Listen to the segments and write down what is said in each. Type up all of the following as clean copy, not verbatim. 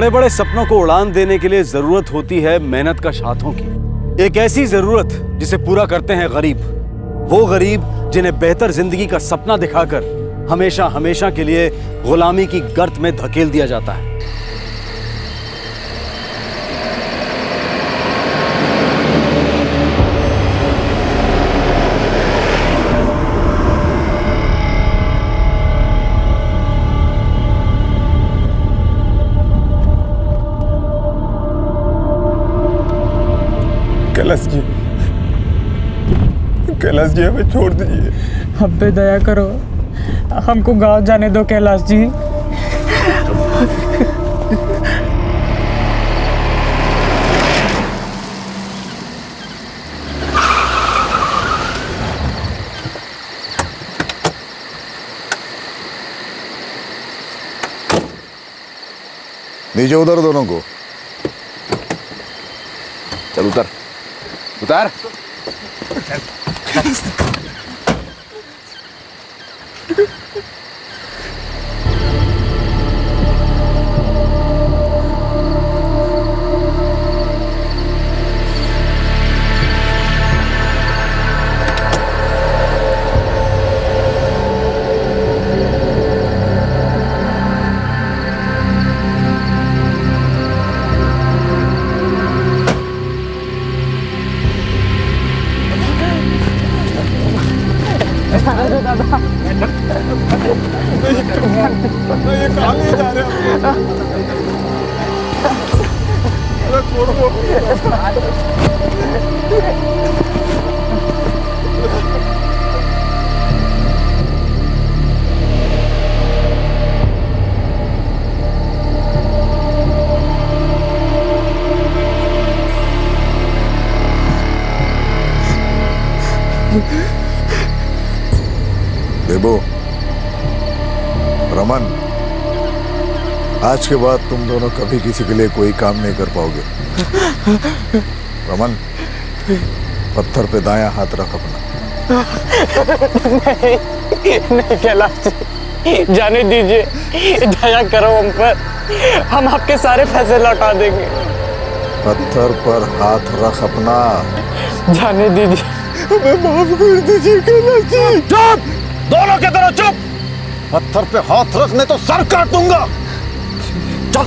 बड़े बड़े सपनों को उड़ान देने के लिए जरूरत होती है मेहनत कश हाथों की। एक ऐसी जरूरत जिसे पूरा करते हैं गरीब, वो गरीब जिन्हें बेहतर जिंदगी का सपना दिखाकर हमेशा हमेशा के लिए गुलामी की गर्त में धकेल दिया जाता है। कैलाश जी हमें छोड़ दीजिए। हम पे दया करो, हमको गांव जाने दो कैलाश जी। नीचे उधर दोनों को। चल उतर उतर। ये कहाँ ले जा रहे हैं? अरे छोड़ो। देबो, रमन, आज के बाद तुम दोनों कभी किसी के लिए कोई काम नहीं कर पाओगे। रमन, पत्थर पे दायां हाथ रख अपना। नहीं कैलाश जी, जाने दीजिए, दया करो हम पर, हम आपके सारे पैसे लौटा देंगे। पत्थर पर हाथ रख अपना। जाने दीजिए, हमें माफ कर दीजिए कैलाश जी। चुप, दोनों के दोनों चुप। पत्थर पे हाथ रखने तो सर काट दूंगा। चल।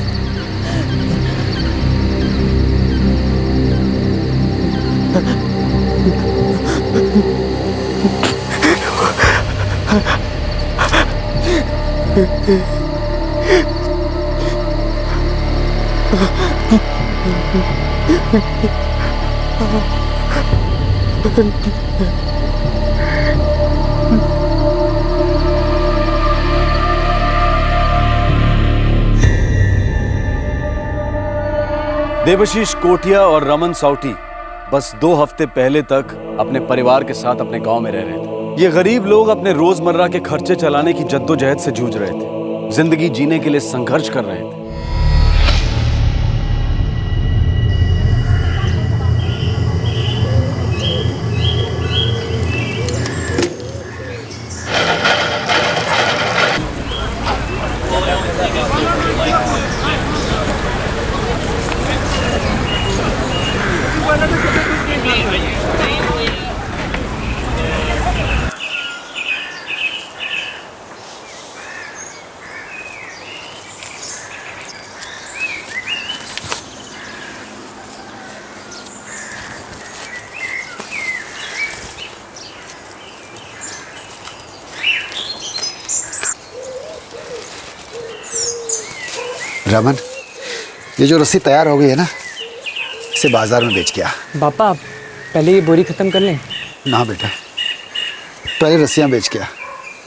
देवशीष कोटिया और रमन साउटी बस 2 हफ्ते पहले तक अपने परिवार के साथ अपने गांव में रह रहे थे। ये गरीब लोग अपने रोजमर्रा के खर्चे चलाने की जद्दोजहद से जूझ रहे थे, जिंदगी जीने के लिए संघर्ष कर रहे थे। रमन, ये जो रस्सी तैयार हो गई है ना, इसे बाजार में बेच के आ। पापा पहले ये बोरी खत्म कर लें। ना बेटा, पहले रस्सियाँ बेच के आ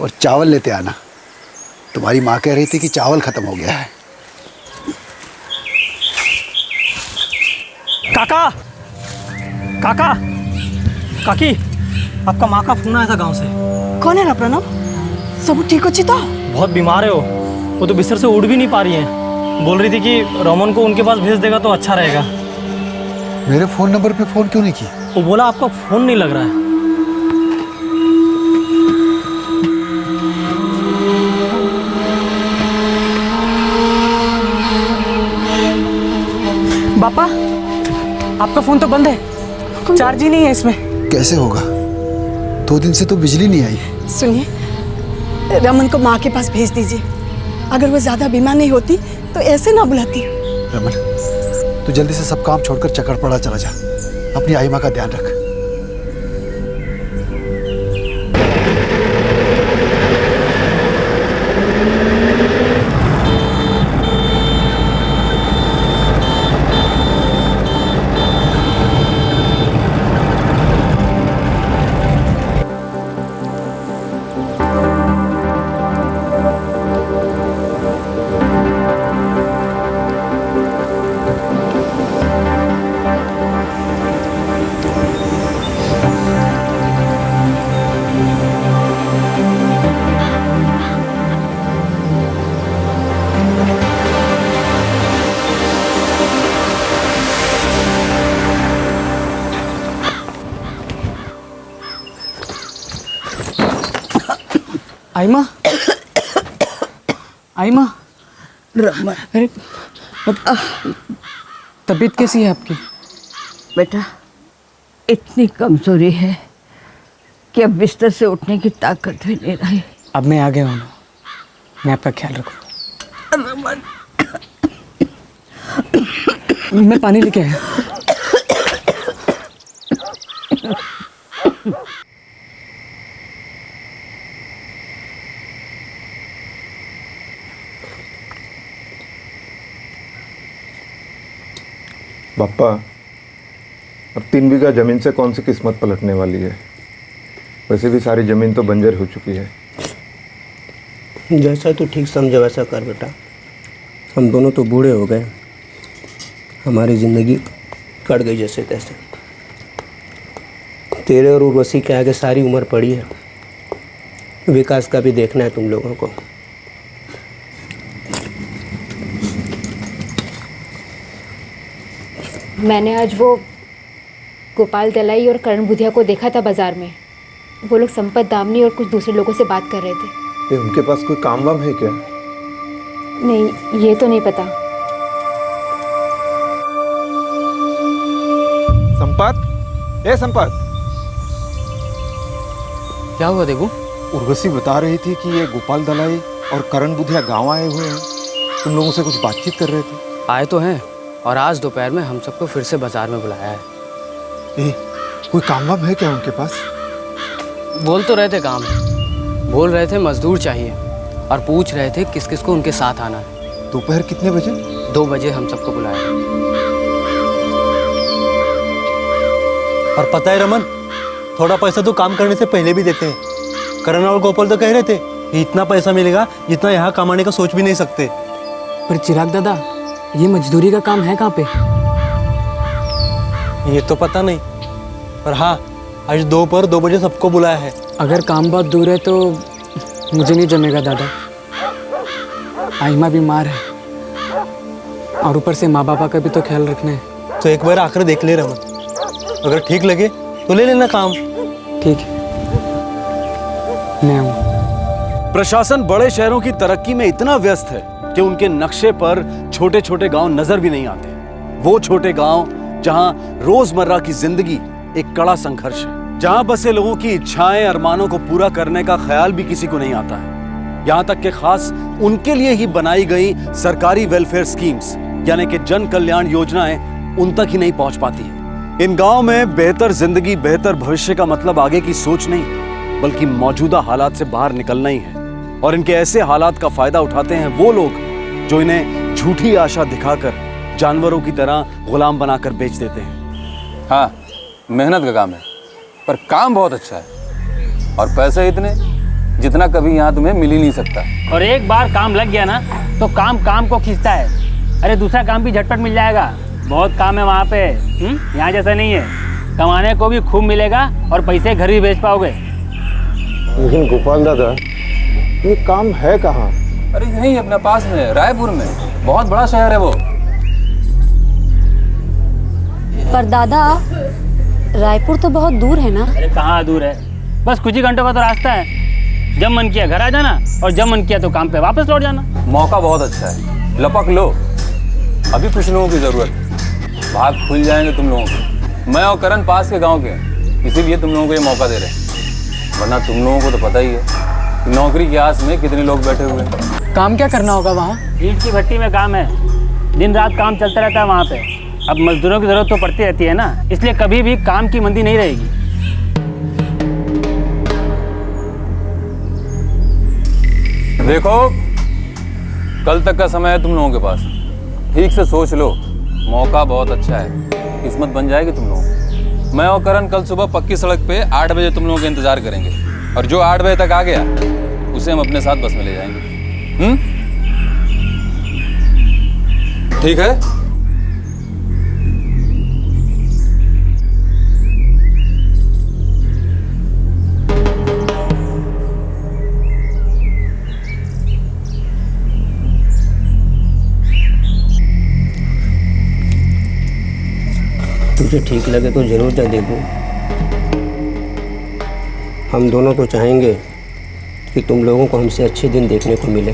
और चावल लेते आना। तुम्हारी माँ कह रही थी कि चावल खत्म हो गया है। काका, काका, काकी, आपका माँ का फोन आया था गांव से। कौन है ना प्रणव? सब ठीक अच्छी तो? बहुत बीमार है वो तो बिस्तर से उठ भी नहीं पा रही है। बोल रही थी कि रोमन को उनके पास भेज देगा तो अच्छा रहेगा। मेरे फ़ोन नंबर पे फ़ोन क्यों नहीं की? वो बोला आपका फ़ोन नहीं लग रहा है। पापा, आपका फोन तो बंद है, चार्ज ही नहीं है इसमें। कैसे होगा? 2 दिन से तो बिजली नहीं आई। सुनिए, रमन को माँ के पास भेज दीजिए। अगर वो ज्यादा बीमार नहीं होती तो ऐसे ना बुलाती। रमन, तू जल्दी से सब काम छोड़कर चकरपड़ा चला जा। अपनी आई माँ का ध्यान रख। आइमा, आइमा, रमन, अरे तबीयत कैसी है आपकी? बेटा इतनी कमजोरी है कि अब बिस्तर से उठने की ताकत भी नहीं रही। अब मैं आ गया हूँ, मैं आपका ख्याल रखूँगा। रमन, मैं पानी लेके आया। पापा, अब 3 बीघा जमीन से कौन सी किस्मत पलटने वाली है? वैसे भी सारी जमीन तो बंजर हो चुकी है। जैसा तू ठीक समझे वैसा कर बेटा। हम दोनों तो बूढ़े हो गए, हमारी ज़िंदगी कट गई जैसे तैसे। तेरे और उर्वशी के आगे सारी उम्र पड़ी है। विकास का भी देखना है तुम लोगों को। मैंने आज वो गोपाल दलाई और करण बुधिया को देखा था बाजार में। वो लोग संपत दामनी और कुछ दूसरे लोगों से बात कर रहे थे। ये उनके पास कोई काम वाम है क्या? नहीं, ये तो नहीं पता। संपत, ए संपत, क्या हुआ देवू? उर्वशी बता रही थी कि ये गोपाल दलाई और करण बुधिया गांव आए हुए हैं। तुम लोगों से कुछ बातचीत कर रहे थे। आए तो हैं, और आज दोपहर में हम सबको फिर से बाजार में बुलाया है। कोई काम वाम है क्या उनके पास? बोल तो रहे थे काम है, बोल रहे थे मजदूर चाहिए, और पूछ रहे थे किस किस को उनके साथ आना है। दोपहर कितने बजे? 2 बजे हम सबको बुलाया है। और पता है रमन, थोड़ा पैसा तो काम करने से पहले भी देते हैं। करण और गोपाल तो कह रहे थे कि इतना पैसा मिलेगा जितना यहाँ कमाने का सोच भी नहीं सकते। पर चिराग दादा, ये मजदूरी का काम है कहाँ पे? ये तो पता नहीं, पर हाँ, आज दोपहर 2 बजे सबको बुलाया है। अगर काम बहुत दूर है तो मुझे नहीं जमेगा दादा। आइमा बीमार है, और ऊपर से माँ बापा का भी तो ख्याल रखना है। तो एक बार आकर देख ले रमन, अगर ठीक लगे तो ले लेना काम। ठीक है, मैं आऊँ। प्रशासन बड़े शहरों की तरक्की में इतना व्यस्त है कि उनके नक्शे पर छोटे छोटे गांव नजर भी नहीं आते। वो छोटे गांव जहां रोजमर्रा की जिंदगी एक कड़ा संघर्ष है, जहां बसे लोगों की इच्छाएं अरमानों को पूरा करने का ख्याल भी किसी को नहीं आता है। यहां तक कि खास उनके लिए ही बनाई गई सरकारी वेलफेयर स्कीम्स यानी कि जन कल्याण योजनाएं उन तक ही नहीं पहुंच पाती है। इन गांव में बेहतर जिंदगी, बेहतर भविष्य का मतलब आगे की सोच नहीं, बल्कि मौजूदा हालात से बाहर निकलना ही है। और इनके ऐसे हालात का फायदा उठाते हैं वो लोग जो इन्हें झूठी आशा दिखाकर जानवरों की तरह गुलाम बनाकर बेच देते हैं। हाँ, मेहनत का काम है, पर काम बहुत अच्छा है, और पैसे इतने जितना कभी यहाँ तुम्हें मिल ही नहीं सकता। और एक बार काम लग गया ना तो काम काम को खींचता है। अरे दूसरा काम भी झटपट मिल जाएगा। बहुत काम है वहाँ पे। यहाँ जैसा नहीं है, कमाने को भी खूब मिलेगा और पैसे घर भी भेज पाओगे। लेकिन गोपाल दादा, ये काम है कहाँ? अरे यहीं अपने पास में, रायपुर में। बहुत बड़ा शहर है वो। पर दादा, रायपुर तो बहुत दूर है ना? अरे कहाँ दूर है, बस कुछ ही घंटों का तो रास्ता है। जब मन किया घर आ जाना, और जब मन किया तो काम पे वापस लौट जाना। मौका बहुत अच्छा है, लपक लो। अभी कुछ लोगों की जरूरत है। भाग खुल जाएंगे तुम लोगों के। मैं और करण पास के गांव के हैं, इसीलिए तुम लोगों को ये मौका दे रहे हैं, वरना तुम लोगों को तो पता ही है कि नौकरी की आस में कितने लोग बैठे हुए हैं। काम क्या करना होगा वहाँ? ईंट की भट्टी में काम है, दिन रात काम चलता रहता है वहाँ पे। अब मजदूरों की जरूरत तो पड़ती रहती है ना, इसलिए कभी भी काम की मंदी नहीं रहेगी। देखो, कल तक का समय है तुम लोगों के पास, ठीक से सोच लो, मौका बहुत अच्छा है, किस्मत बन जाएगी तुम लोगों की। मैं और करण कल सुबह पक्की सड़क पे 8 बजे तुम लोगों का इंतजार करेंगे, और जो 8 बजे तक आ गया उसे हम अपने साथ बस में ले जाएंगे। ठीक है? तुझे ठीक लगे तो ज़रूर जा देबू। हम दोनों तो चाहेंगे कि तुम लोगों को हमसे अच्छे दिन देखने को मिले।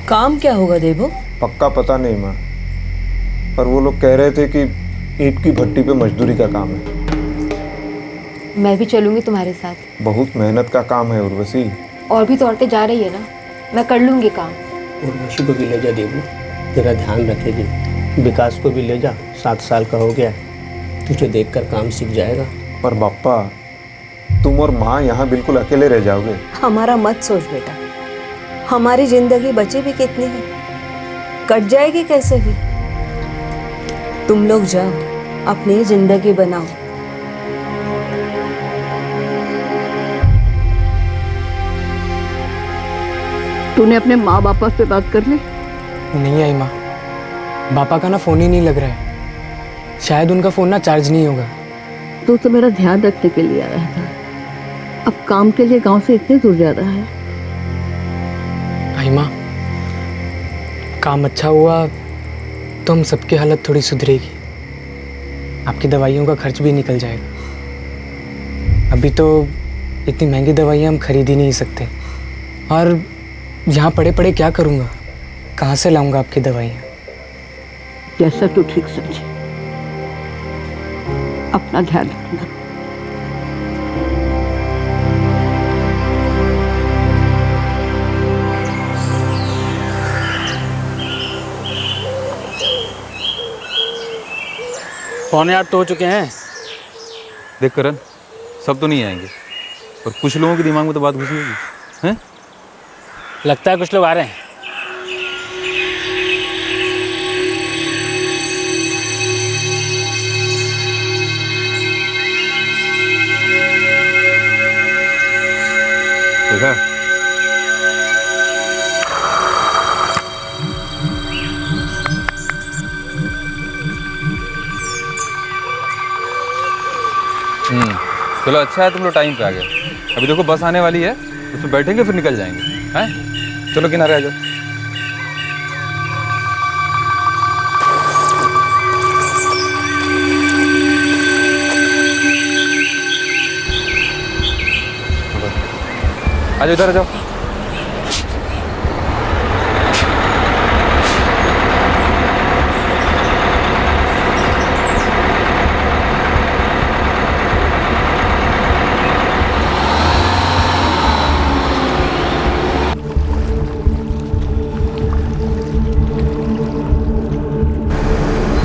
काम क्या होगा देबू? पक्का पता नहीं माँ, पर वो लोग कह रहे थे कि ईंट की भट्टी पे मजदूरी का काम है। मैं भी चलूँगी तुम्हारे साथ। बहुत मेहनत का काम है उर्वशी। और भी तो औरतें जा रही है ना, मैं कर लूँगी काम। उर्वशी को भी ले जा देबू, तेरा ध्यान रखेगी। विकास को भी ले जा, 7 साल का हो गया, तुझे देखकर काम सीख जाएगा। पर बाप्पा, तुम और माँ यहाँ बिल्कुल अकेले रह जाओगे। हमारा मत सोच बेटा, हमारी जिंदगी बची भी कितनी है, कट जाएगी कैसे भी। तुम लोग जाओ, अपनी जिंदगी बनाओ। तूने अपने माँ बाप से बात कर ली? नहीं आई माँ, पापा का ना फ़ोन ही नहीं लग रहा है, शायद उनका फ़ोन ना चार्ज नहीं होगा। तो मेरा ध्यान रखने के लिए आया था, अब काम के लिए गांव से इतने दूर जा रहा है। आई माँ, काम अच्छा हुआ तो हम सबकी हालत थोड़ी सुधरेगी, आपकी दवाइयों का खर्च भी निकल जाएगा। अभी तो इतनी महंगी दवाइयाँ हम खरीद ही नहीं सकते, और यहाँ पड़े पड़े क्या करूँगा, कहाँ से लाऊंगा आपकी दवाइयाँ? जैसा तू ठीक समझे, अपना ध्यान रखना। पौने 8 तो हो चुके हैं। देख करण, सब तो नहीं आएंगे, पर कुछ लोगों के दिमाग में तो बात घुसी होगी, हैं? लगता है कुछ लोग आ रहे हैं। देखा? चलो अच्छा है तुम लोग टाइम पे आ गए। अभी देखो बस आने वाली है, उसमें बैठेंगे फिर निकल जाएंगे, हैं? चलो किनारे आ जाओ। आ जाओ, इधर आ जाओ।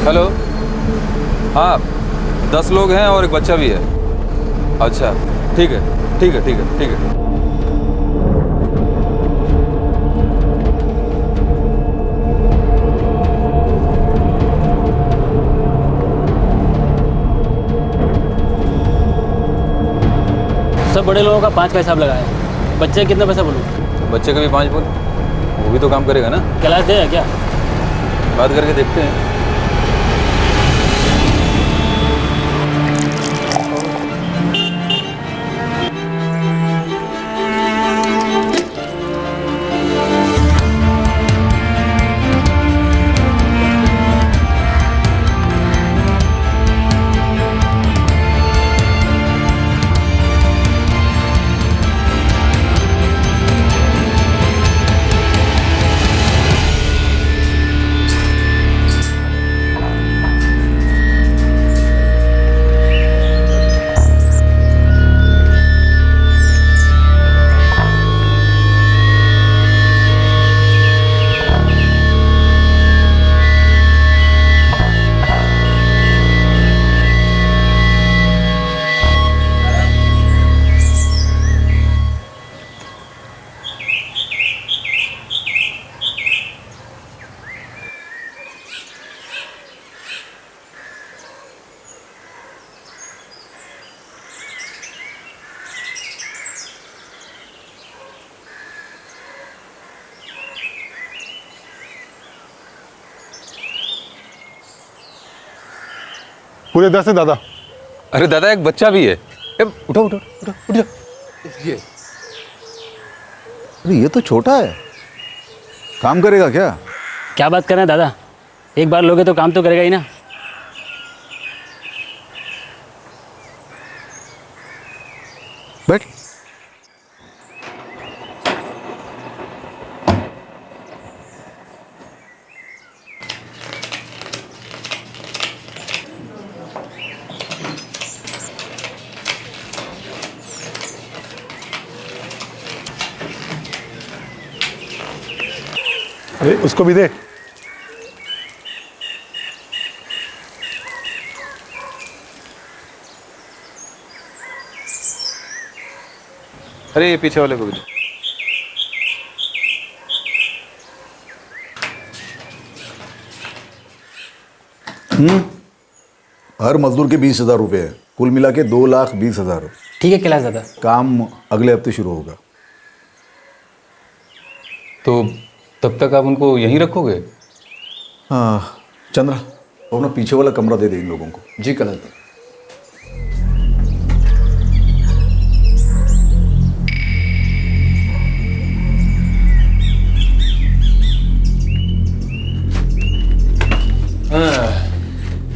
हेलो, हाँ 10 लोग हैं और एक बच्चा भी है। अच्छा ठीक है, ठीक है, ठीक है, ठीक है। सब बड़े लोगों का 5 का हिसाब लगाया, बच्चे कितना पैसा बोलूँ? बच्चे का भी 5 बोल, वो भी तो काम करेगा ना। क्लास दे क्या? बात करके देखते हैं। पूरे 10 है दादा। अरे दादा एक बच्चा भी है। उठो उठो उठो उठो। अरे ये तो छोटा है, काम करेगा क्या? क्या बात कर रहे हैं दादा, एक बार लोगे तो काम तो करेगा ही ना। बैठ। अरे उसको भी दे। अरे ये पीछे वाले को भी दो। हर मजदूर के 20,000 रुपये है, कुल मिला के 2,20,000। ठीक है कैलाश दादा। काम अगले हफ्ते शुरू होगा। तो तब तक आप उनको यहीं रखोगे? हाँ चंद्रा, अपना पीछे वाला कमरा दे दे इन लोगों को। जी कैलाश।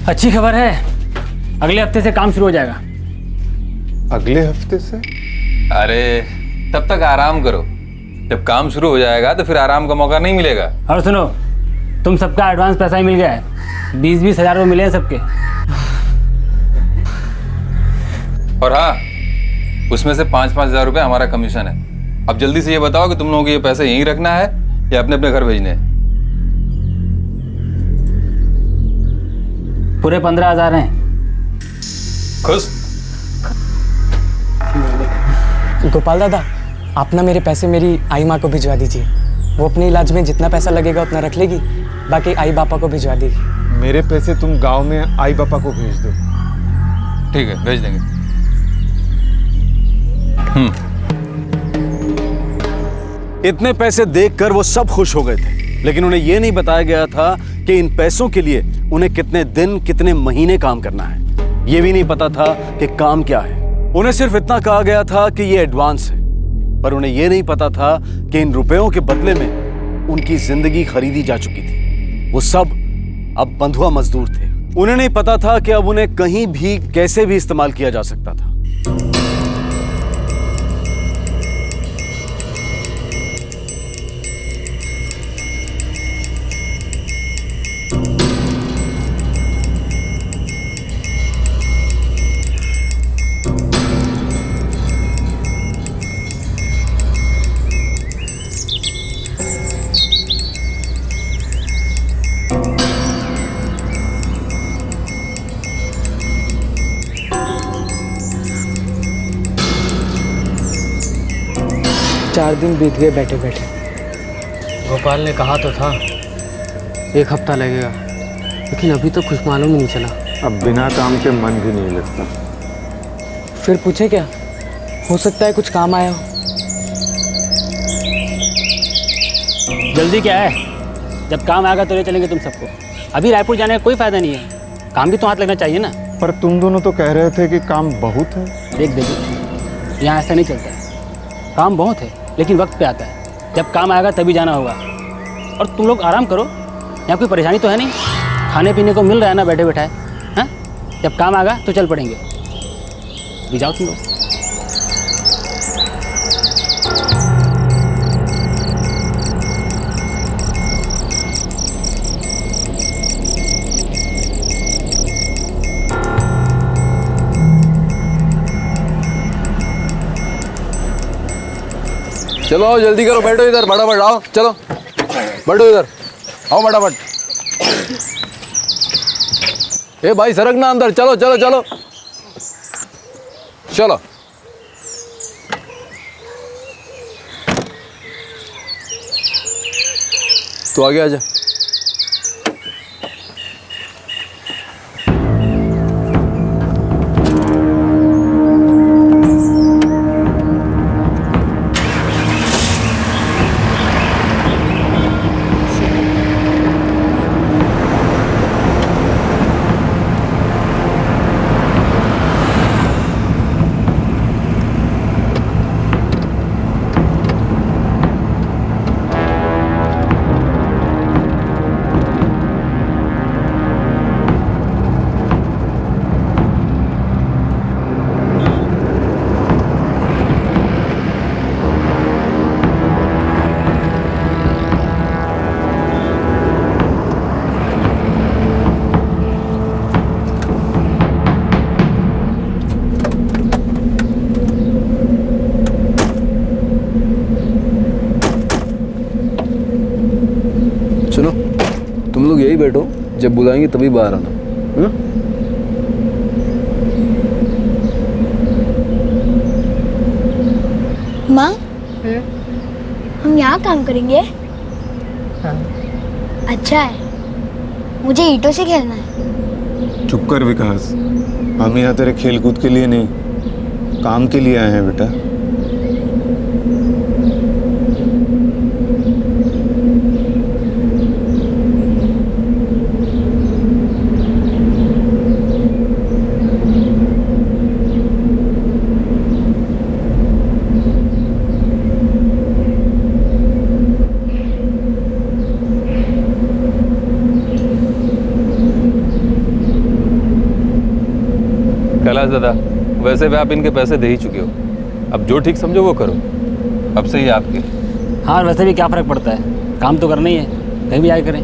अच्छी खबर है, अगले हफ्ते से काम शुरू हो जाएगा। अगले हफ्ते से? अरे तब तक आराम करो, जब काम शुरू हो जाएगा तो फिर आराम का मौका नहीं मिलेगा। और सुनो, तुम सबका एडवांस पैसा ही मिल गया है, 20-20 हज़ार रुपये मिले हैं सबके। और हाँ, उसमें से 5-5 हज़ार रुपये हमारा कमीशन है। अब जल्दी से ये बताओ कि तुम लोगों को ये पैसे यहीं रखना है या अपने अपने घर भेजने हैं? पूरे 15,000 हैं। खुश? गोपाल दादा, आप ना मेरे पैसे मेरी आई माँ को भिजवा दीजिए। वो अपने इलाज में जितना पैसा लगेगा उतना रख लेगी, बाकी आई बापा को भिजवा देगी। मेरे पैसे तुम गांव में आई पापा को भेज दो। ठीक है, भेज देंगे। इतने पैसे देखकर वो सब खुश हो गए थे, लेकिन उन्हें यह नहीं बताया गया था कि इन पैसों के लिए उन्हें कितने दिन कितने महीने काम करना है। यह भी नहीं पता था कि काम क्या है। उन्हें सिर्फ इतना कहा गया था कि यह एडवांस है, पर उन्हें यह नहीं पता था कि इन रुपयों के बदले में उनकी जिंदगी खरीदी जा चुकी थी। वो सब अब बंधुआ मजदूर थे। उन्हें नहीं पता था कि अब उन्हें कहीं भी कैसे भी इस्तेमाल किया जा सकता था। चार दिन बीत गए बैठे बैठे। गोपाल ने कहा तो था 1 हफ्ता लगेगा, लेकिन अभी तो कुछ मालूम ही नहीं चला। अब बिना काम के मन भी नहीं लगता। फिर पूछे क्या, हो सकता है कुछ काम आया हो। जल्दी क्या है, जब काम आएगा तो ले चलेंगे तुम सबको। अभी रायपुर जाने का कोई फायदा नहीं है, काम भी तो हाथ लगना चाहिए ना। पर तुम दोनों तो कह रहे थे कि काम बहुत है। देख यहाँ ऐसा नहीं चलता है। काम बहुत है लेकिन वक्त पे आता है, जब काम आएगा तभी जाना होगा। और तुम लोग आराम करो, यहाँ कोई परेशानी तो है नहीं, खाने पीने को मिल रहा है ना बैठे बैठाए। हाँ, जब काम आएगा तो चल पड़ेंगे। भी जाओ तुम लोग। चलो आओ, जल्दी करो, बैठो इधर, फटाफट आओ, चलो बैठो इधर, आओ फटाफट। ए भाई सरक ना अंदर, चलो चलो चलो चलो। तो आगे आजा। लोग यही बैठो, जब बुलाएंगे तभी बाहर आना। माँ, हम यहाँ काम करेंगे? अच्छा है, मुझे ईंटों से खेलना है। चुप कर विकास, हम यहाँ तेरे खेल कूद के लिए नहीं, काम के लिए आए हैं बेटा। कैलाश दादा, वैसे भी आप इनके पैसे दे ही चुके हो, अब जो ठीक समझो वो करो, अब से ही आपके। हाँ, वैसे भी क्या फ़र्क पड़ता है, काम तो करना ही है, कहीं भी जाके करें।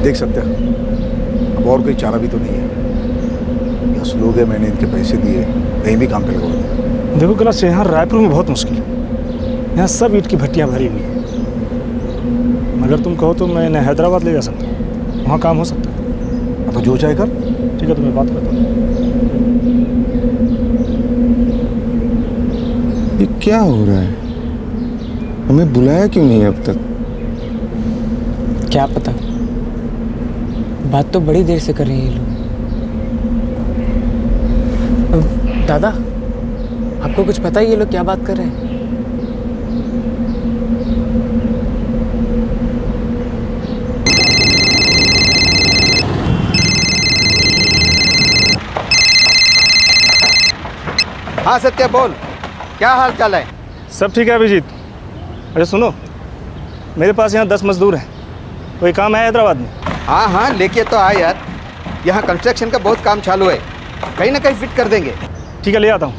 देख सकते हैं, अब और कोई चारा भी तो नहीं है। 10 लोग हैं, मैंने इनके पैसे दिए, कहीं भी काम पे लगवा दिया। देखो कैलाश, यहाँ रायपुर में बहुत मुश्किल है, यहाँ सब ईंट की भट्टियाँ भरी हुई हैं। अगर तुम कहो तो मैं इन्हें हैदराबाद ले जा सकता हूँ, वहाँ काम हो सकता है। तो जो चाहे कर। ठीक है, तो मैं बात करता हूँ। ये क्या हो रहा है? हमें बुलाया क्यों नहीं अब तक? क्या पता, बात तो बड़ी देर से कर रहे हैं ये लोग। दादा, आपको कुछ पता है ये लोग क्या बात कर रहे हैं? हाँ सत्या, बोल, क्या हाल चाल है? सब ठीक है अभिजीत। अरे सुनो, मेरे पास यहाँ 10 मजदूर हैं, कोई काम है हैदराबाद में? हाँ हाँ, लेके तो आ यार, यहाँ कंस्ट्रक्शन का बहुत काम चालू है, कहीं ना कहीं फिट कर देंगे। ठीक है, ले आता हूँ,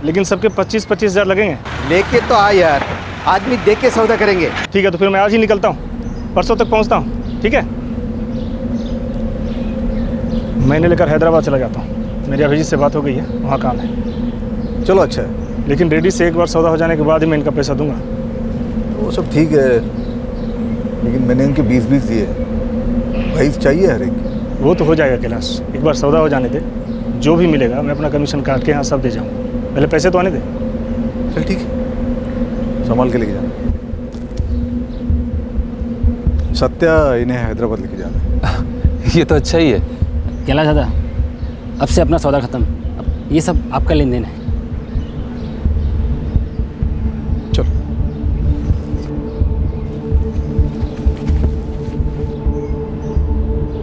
लेकिन सबके 25-25 हज़ार लगेंगे। लेके तो आ यार, आदमी देख के सौदा करेंगे। ठीक है, तो फिर मैं आज ही निकलता हूँ, परसों तक पहुँचता हूँ। ठीक है, मैंने लेकर हैदराबाद चला जाता हूँ, मेरी अभिजीत से बात हो गई है, वहाँ काम है। चलो अच्छा है, लेकिन रेडी से एक बार सौदा हो जाने के बाद ही मैं इनका पैसा दूंगा। वो सब ठीक है, लेकिन मैंने इनके 20-20 दिए, 22 चाहिए हर एक। वो तो हो जाएगा कैलाश, एक बार सौदा हो जाने दे, जो भी मिलेगा मैं अपना कमीशन काट के यहाँ सब दे जाऊँ। पहले पैसे तो आने दे। चल ठीक है, संभाल के लेके जाना। सत्या, इन्हें हैदराबाद लेके जाना है। ये तो अच्छा ही है। कैलाश दादा, अब से अपना सौदा खत्म, अब ये सब आपका लेन देन है। चलो।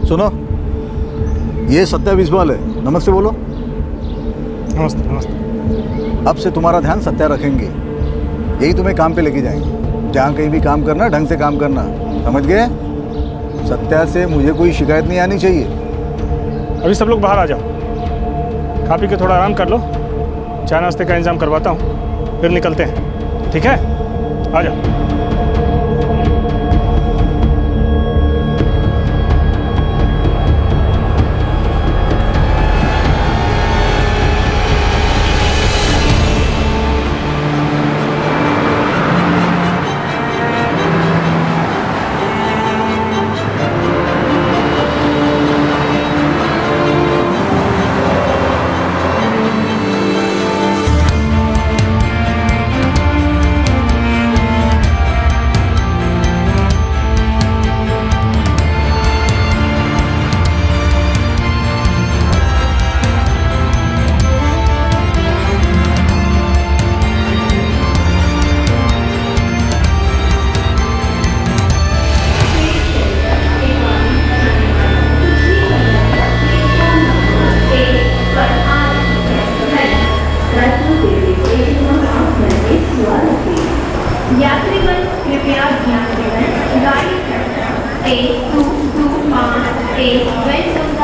सुनो, ये सत्या बिस्वाल है, नमस्ते बोलो। नमस्ते। नमस्ते। अब से तुम्हारा ध्यान सत्या रखेंगे, यही तुम्हें काम पे लेके जाएंगे। जहाँ कहीं भी काम करना, ढंग से काम करना, समझ गए? सत्या से मुझे कोई शिकायत नहीं आनी चाहिए। अभी सब लोग बाहर आ जाओ, खा पी के थोड़ा आराम कर लो, चाय नाश्ते का इंतजाम करवाता हूँ, फिर निकलते हैं। ठीक है, आ जाओ।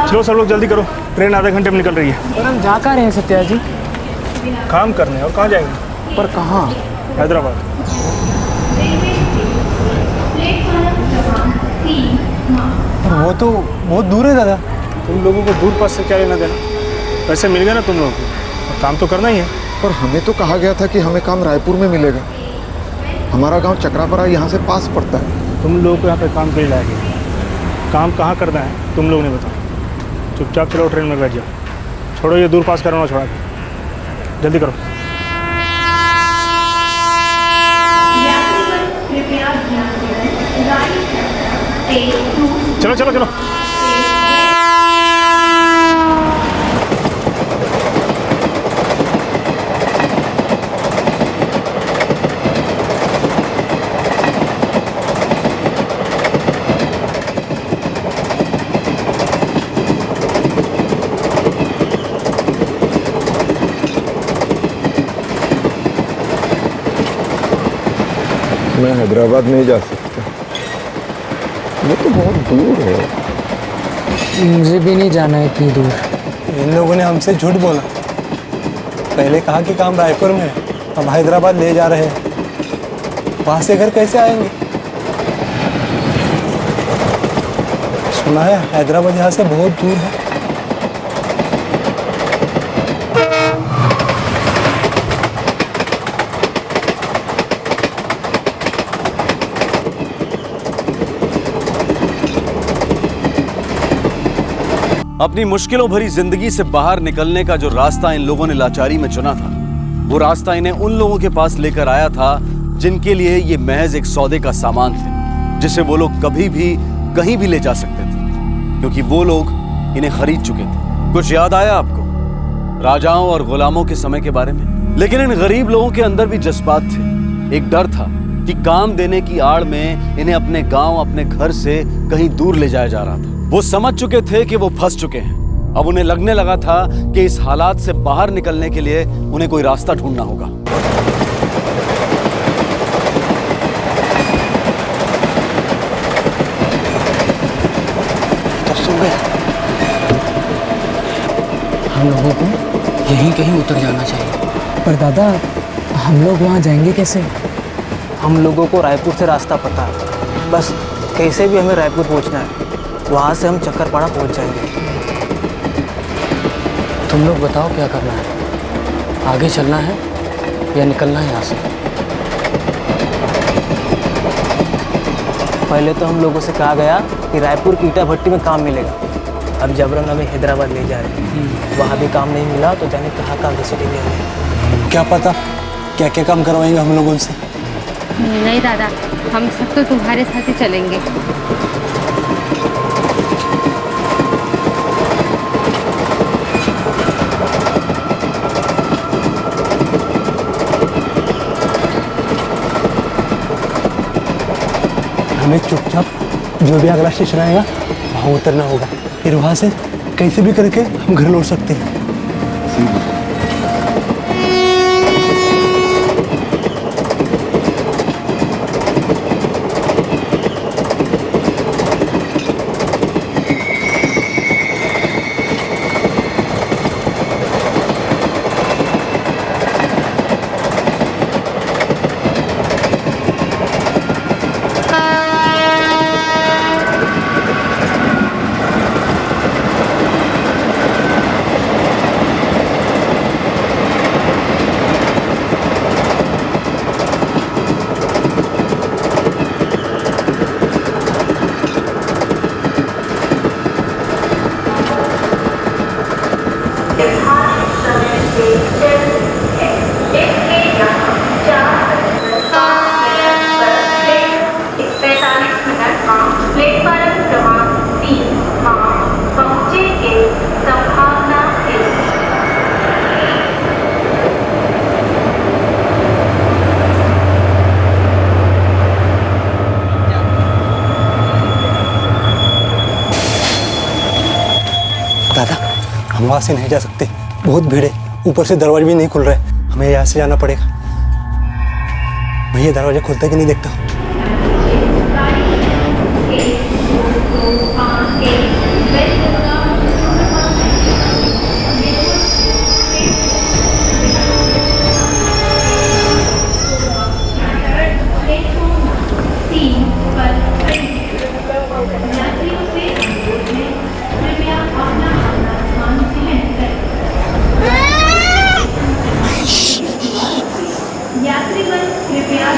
चलो सब लोग जल्दी करो, ट्रेन आधे घंटे में निकल रही है। और हम जा कहाँ रहे हैं सत्या जी? काम करने। और कहाँ जाएंगे? पर कहाँ? हैदराबाद। वो तो बहुत दूर है दादा। तुम लोगों को दूर पास से क्या लेना देना, पैसे मिल गए ना तुम लोगों को, और काम तो करना ही है। पर हमें तो कहा गया था कि हमें काम रायपुर में मिलेगा। हमारा गांव चक्रापरा यहाँ से पास पड़ता है। तुम लोग को यहाँ पे काम के लिए लाया गया। काम कहाँ करना है तुम लोग ने बताओ। चुपचाप चलो ट्रेन में बैठ जाओ। छोड़ो ये दूर पास करना छोड़ा के, जल्दी करो। चलो चलो चलो। मैं हैदराबाद नहीं जा सकता, वो तो बहुत दूर है। मुझे भी नहीं जाना है इतनी दूर। इन लोगों ने हमसे झूठ बोला। पहले कहा कि काम रायपुर में है, अब हैदराबाद ले जा रहे हैं। वहाँ से घर कैसे आएंगे? सुना है हैदराबाद यहाँ से बहुत दूर है। अपनी मुश्किलों भरी जिंदगी से बाहर निकलने का जो रास्ता इन लोगों ने लाचारी में चुना था, वो रास्ता इन्हें उन लोगों के पास लेकर आया था जिनके लिए ये महज एक सौदे का सामान थे, जिसे वो लोग कभी भी कहीं भी ले जा सकते थे, क्योंकि वो लोग इन्हें खरीद चुके थे। कुछ याद आया आपको राजाओं और गुलामों के समय के बारे में? लेकिन इन गरीब लोगों के अंदर भी जज्बात थे। एक डर था कि काम देने की आड़ में इन्हें अपने गांव, अपने घर से कहीं दूर ले जाया जा रहा था। वो समझ चुके थे कि वो फंस चुके हैं। अब उन्हें लगने लगा था कि इस हालात से बाहर निकलने के लिए उन्हें कोई रास्ता ढूंढना होगा। हम लोगों को यहीं कहीं उतर जाना चाहिए। पर दादा, हम लोग वहाँ जाएंगे कैसे? हम लोगों को रायपुर से रास्ता पता है, बस कैसे भी हमें रायपुर पहुँचना है। वहाँ से हम चक्करपाड़ा पहुँच जाएंगे। तुम लोग बताओ क्या करना है? आगे चलना है या निकलना है यहाँ से? पहले तो हम लोगों से कहा गया कि रायपुर की ईटा भट्टी में काम मिलेगा। अब जबरन हमें हैदराबाद ले जा रहे हैं। वहाँ भी काम नहीं मिला तो जाने कहाँ कहाँ घसीटेंगे हमें। क्या पता क्या क्या काम करवाएंगे हम लोग उनसे। नहीं दादा, हम सब तो तुम्हारे साथ ही चलेंगे। हमें चुपचाप जो भी अगला स्टेशन आएगा वहाँ उतरना होगा, फिर वहाँ से कैसे भी करके हम घर लौट सकते हैं। दादा, हम वहाँ से नहीं जा सकते, बहुत भीड़ है, ऊपर से दरवाजे भी नहीं खुल रहे। हमें यहाँ से जाना पड़ेगा। मैं ये दरवाजा खुलता कि नहीं देखता हूँ। यात्रीगण कृपया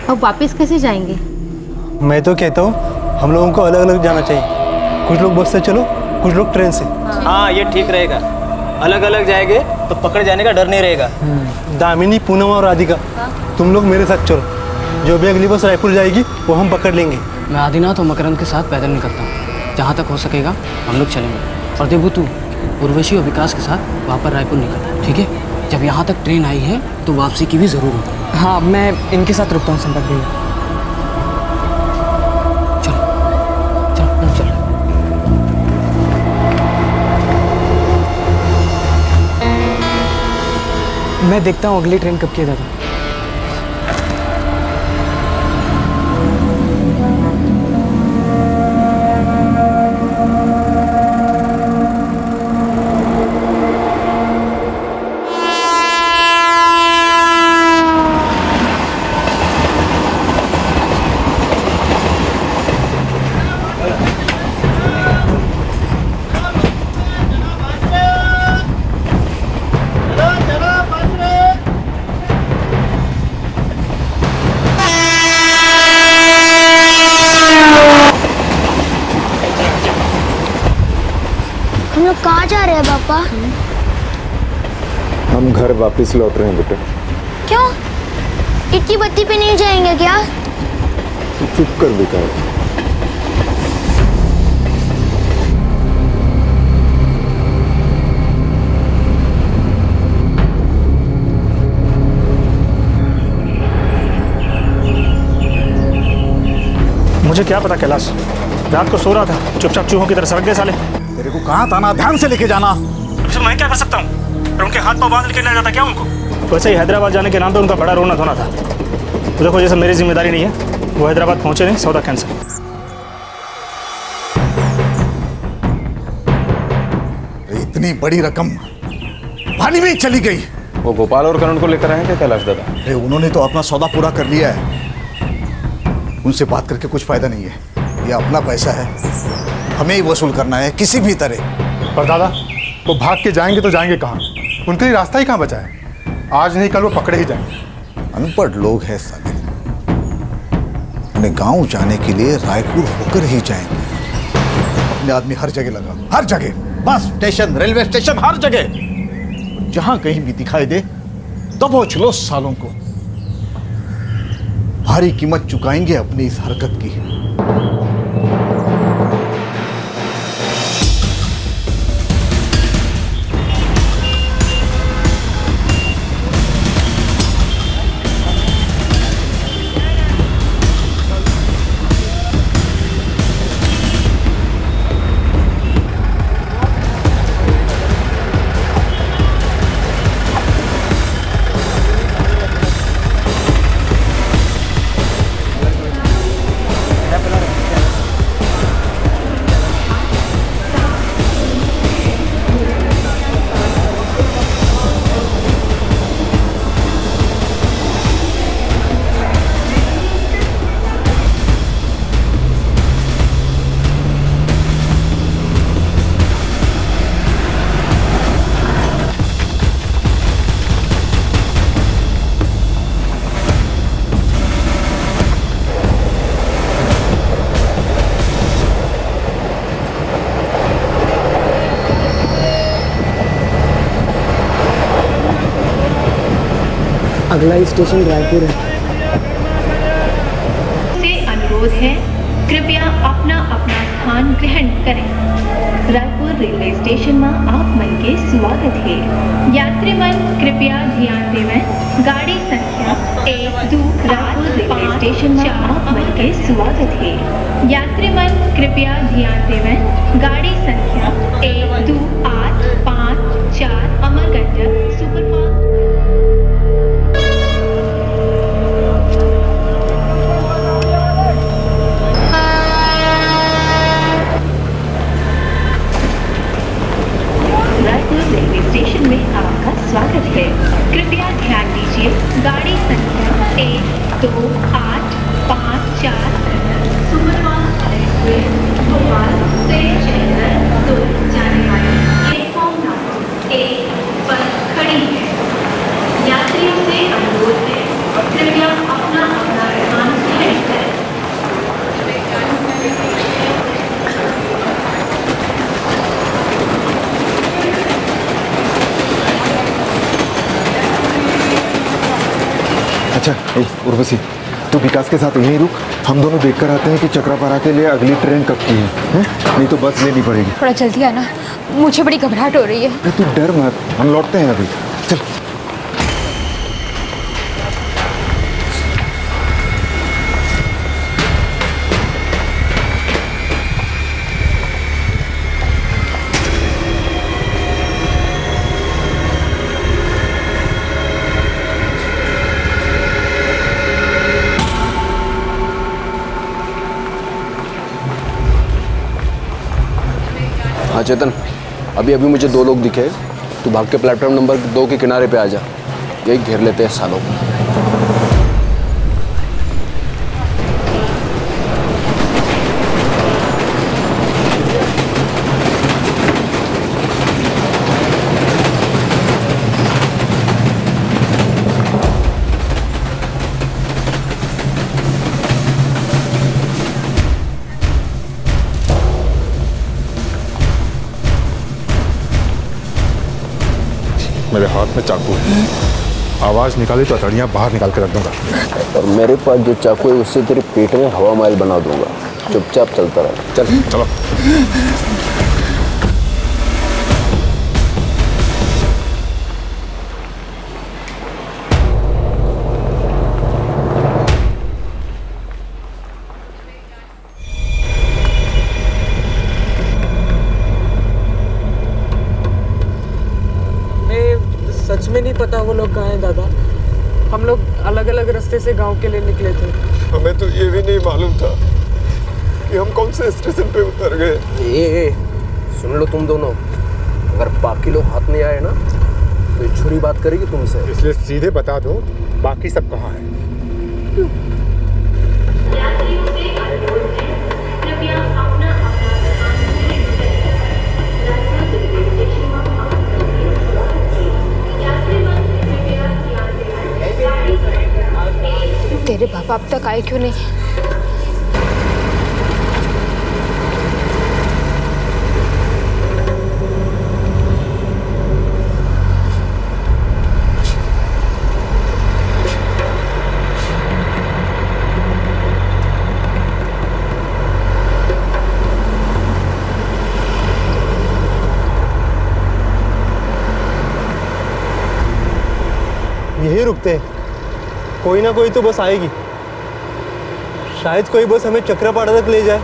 अब वापस कैसे जाएंगे? मैं तो कहता हूँ हम लोगों को अलग अलग जाना चाहिए। कुछ लोग बस से चलो, कुछ लोग ट्रेन से। हाँ ये ठीक रहेगा। अलग अलग जाएंगे तो पकड़ जाने का डर नहीं रहेगा। दामिनी, पूनम और राधिका, तुम लोग मेरे साथ चलो। जो भी अगली बस रायपुर जाएगी वो हम पकड़ लेंगे। मैं आदिनाथ और मकरंद के साथ पैदल निकलता हूँ। जहाँ तक हो सकेगा हम लोग चलेंगे। और देबू, तू उर्वशी और विकास के साथ वहाँ पर रायपुर निकल, ठीक है? जब यहाँ तक ट्रेन आई है तो वापसी की भी ज़रूर होगी। हाँ, मैं इनके साथ रुकता हूँ संपर्क भैया। मैं देखता हूँ अगली ट्रेन कब की है दादा। कहाँ जा रहे हैं पापा? हम घर वापस लौट रहे हैं बेटे। क्यों? इतनी बत्ती पे नहीं जाएंगे क्या? चुप कर विकास। मुझे क्या पता कैलाश, रात को सो रहा था, चुपचाप चूहों की तरह सरक गए साले। तेरे को कहाँ ताना, ध्यान से लेके जाना। सर मैं क्या कर सकता हूँ? और उनके हाथ पाँव बांध के ले जाता क्या उनको? वैसे ही हैदराबाद जाने के नाम पे उनका बड़ा रोना धोना था। तो देखो जैसे मेरी जिम्मेदारी नहीं है, वो हैदराबाद पहुंचे नहीं, सौदा कैंसिल। इतनी बड़ी रकम पानी में चली गई। वो गोपाल और करण को लेकर आए क्या कैलाश दादा? अरे उन्होंने तो अपना सौदा पूरा कर लिया है। उनसे बात करके कुछ फायदा नहीं है। ये अपना पैसा है, हमें ही वसूल करना है किसी भी तरह। पर दादा, वो भाग के जाएंगे तो जाएंगे कहाँ? उनके लिए रास्ता ही कहाँ बचा है? आज नहीं कल वो पकड़े ही जाएंगे। अनपढ़ लोग हैं साले। अपने गांव जाने के लिए रायपुर होकर ही जाएंगे। अपने आदमी हर जगह लगा, हर जगह, बस स्टेशन, रेलवे स्टेशन, हर जगह। जहां कहीं भी दिखाई दे दबोच लो सालों को। भारी कीमत चुकाएंगे अपनी इस हरकत की। अगला स्टेशन रायपुर है। से अनुरोध है, कृपया अपना अपना स्थान ग्रहण करें। रायपुर रेलवे स्टेशन में आप मन के स्वागत है। यात्री मन कृपया ध्यान देवें। गाड़ी संख्या 1-2 रायपुर रेलवे स्टेशन में आप मन के स्वागत है। यात्री मन कृपया ध्यान देवें। गाड़ी संख्या 1-2 8 5 4 अमरकंटक सुपरफास्ट। रेलवे स्टेशन में आपका स्वागत है। कृपया ध्यान दीजिए, गाड़ी संख्या 1-2 8 5 4 सुपरफास्ट एक्सप्रेस भोपाल से चंडीगढ़ जाने वाली प्लेटफॉर्म नंबर 1 पर खड़ी है। यात्रियों से अनुरोध है, कृपया अपना अपना स्थान ग्रहण करें। अच्छा उर्वशी, तू विकास के साथ यहीं रुक, हम दोनों देखकर आते हैं कि चक्रापारा के लिए अगली ट्रेन कब की है? नहीं तो बस लेनी पड़ेगी। थोड़ा जल्दी आना, मुझे बड़ी घबराहट हो रही है। अरे तू डर मत, हम लौटते हैं अभी। चल। हाँ चेतन, अभी अभी मुझे 2 लोग दिखे। तू भाग के प्लेटफॉर्म नंबर 2 के किनारे पे आ जा, यही घेर लेते हैं सालों को। मेरे हाथ में चाकू है, आवाज निकाली तो अतड़ियाँ बाहर निकाल के रख दूंगा। और मेरे पास जो चाकू है उससे तेरे पेट में हवा महल बना दूंगा। चुपचाप चलता रहा। चल चलो। सच में नहीं पता वो लोग कहाँ हैं दादा। हम लोग अलग अलग रास्ते से गांव के लिए निकले थे। हमें तो ये भी नहीं मालूम था कि हम कौन से स्टेशन पे उतर गए। ये सुन लो तुम दोनों, अगर बाकी लोग हाथ नहीं आए ना तो ये छुरी बात करेगी तुमसे। इसलिए सीधे बता दो बाकी सब कहाँ हैं। तेरे पापा अब तक आए क्यों नहीं? यही रुकते हैं, कोई ना कोई तो बस आएगी। शायद कोई बस हमें चक्रापाड़ा तक ले जाए।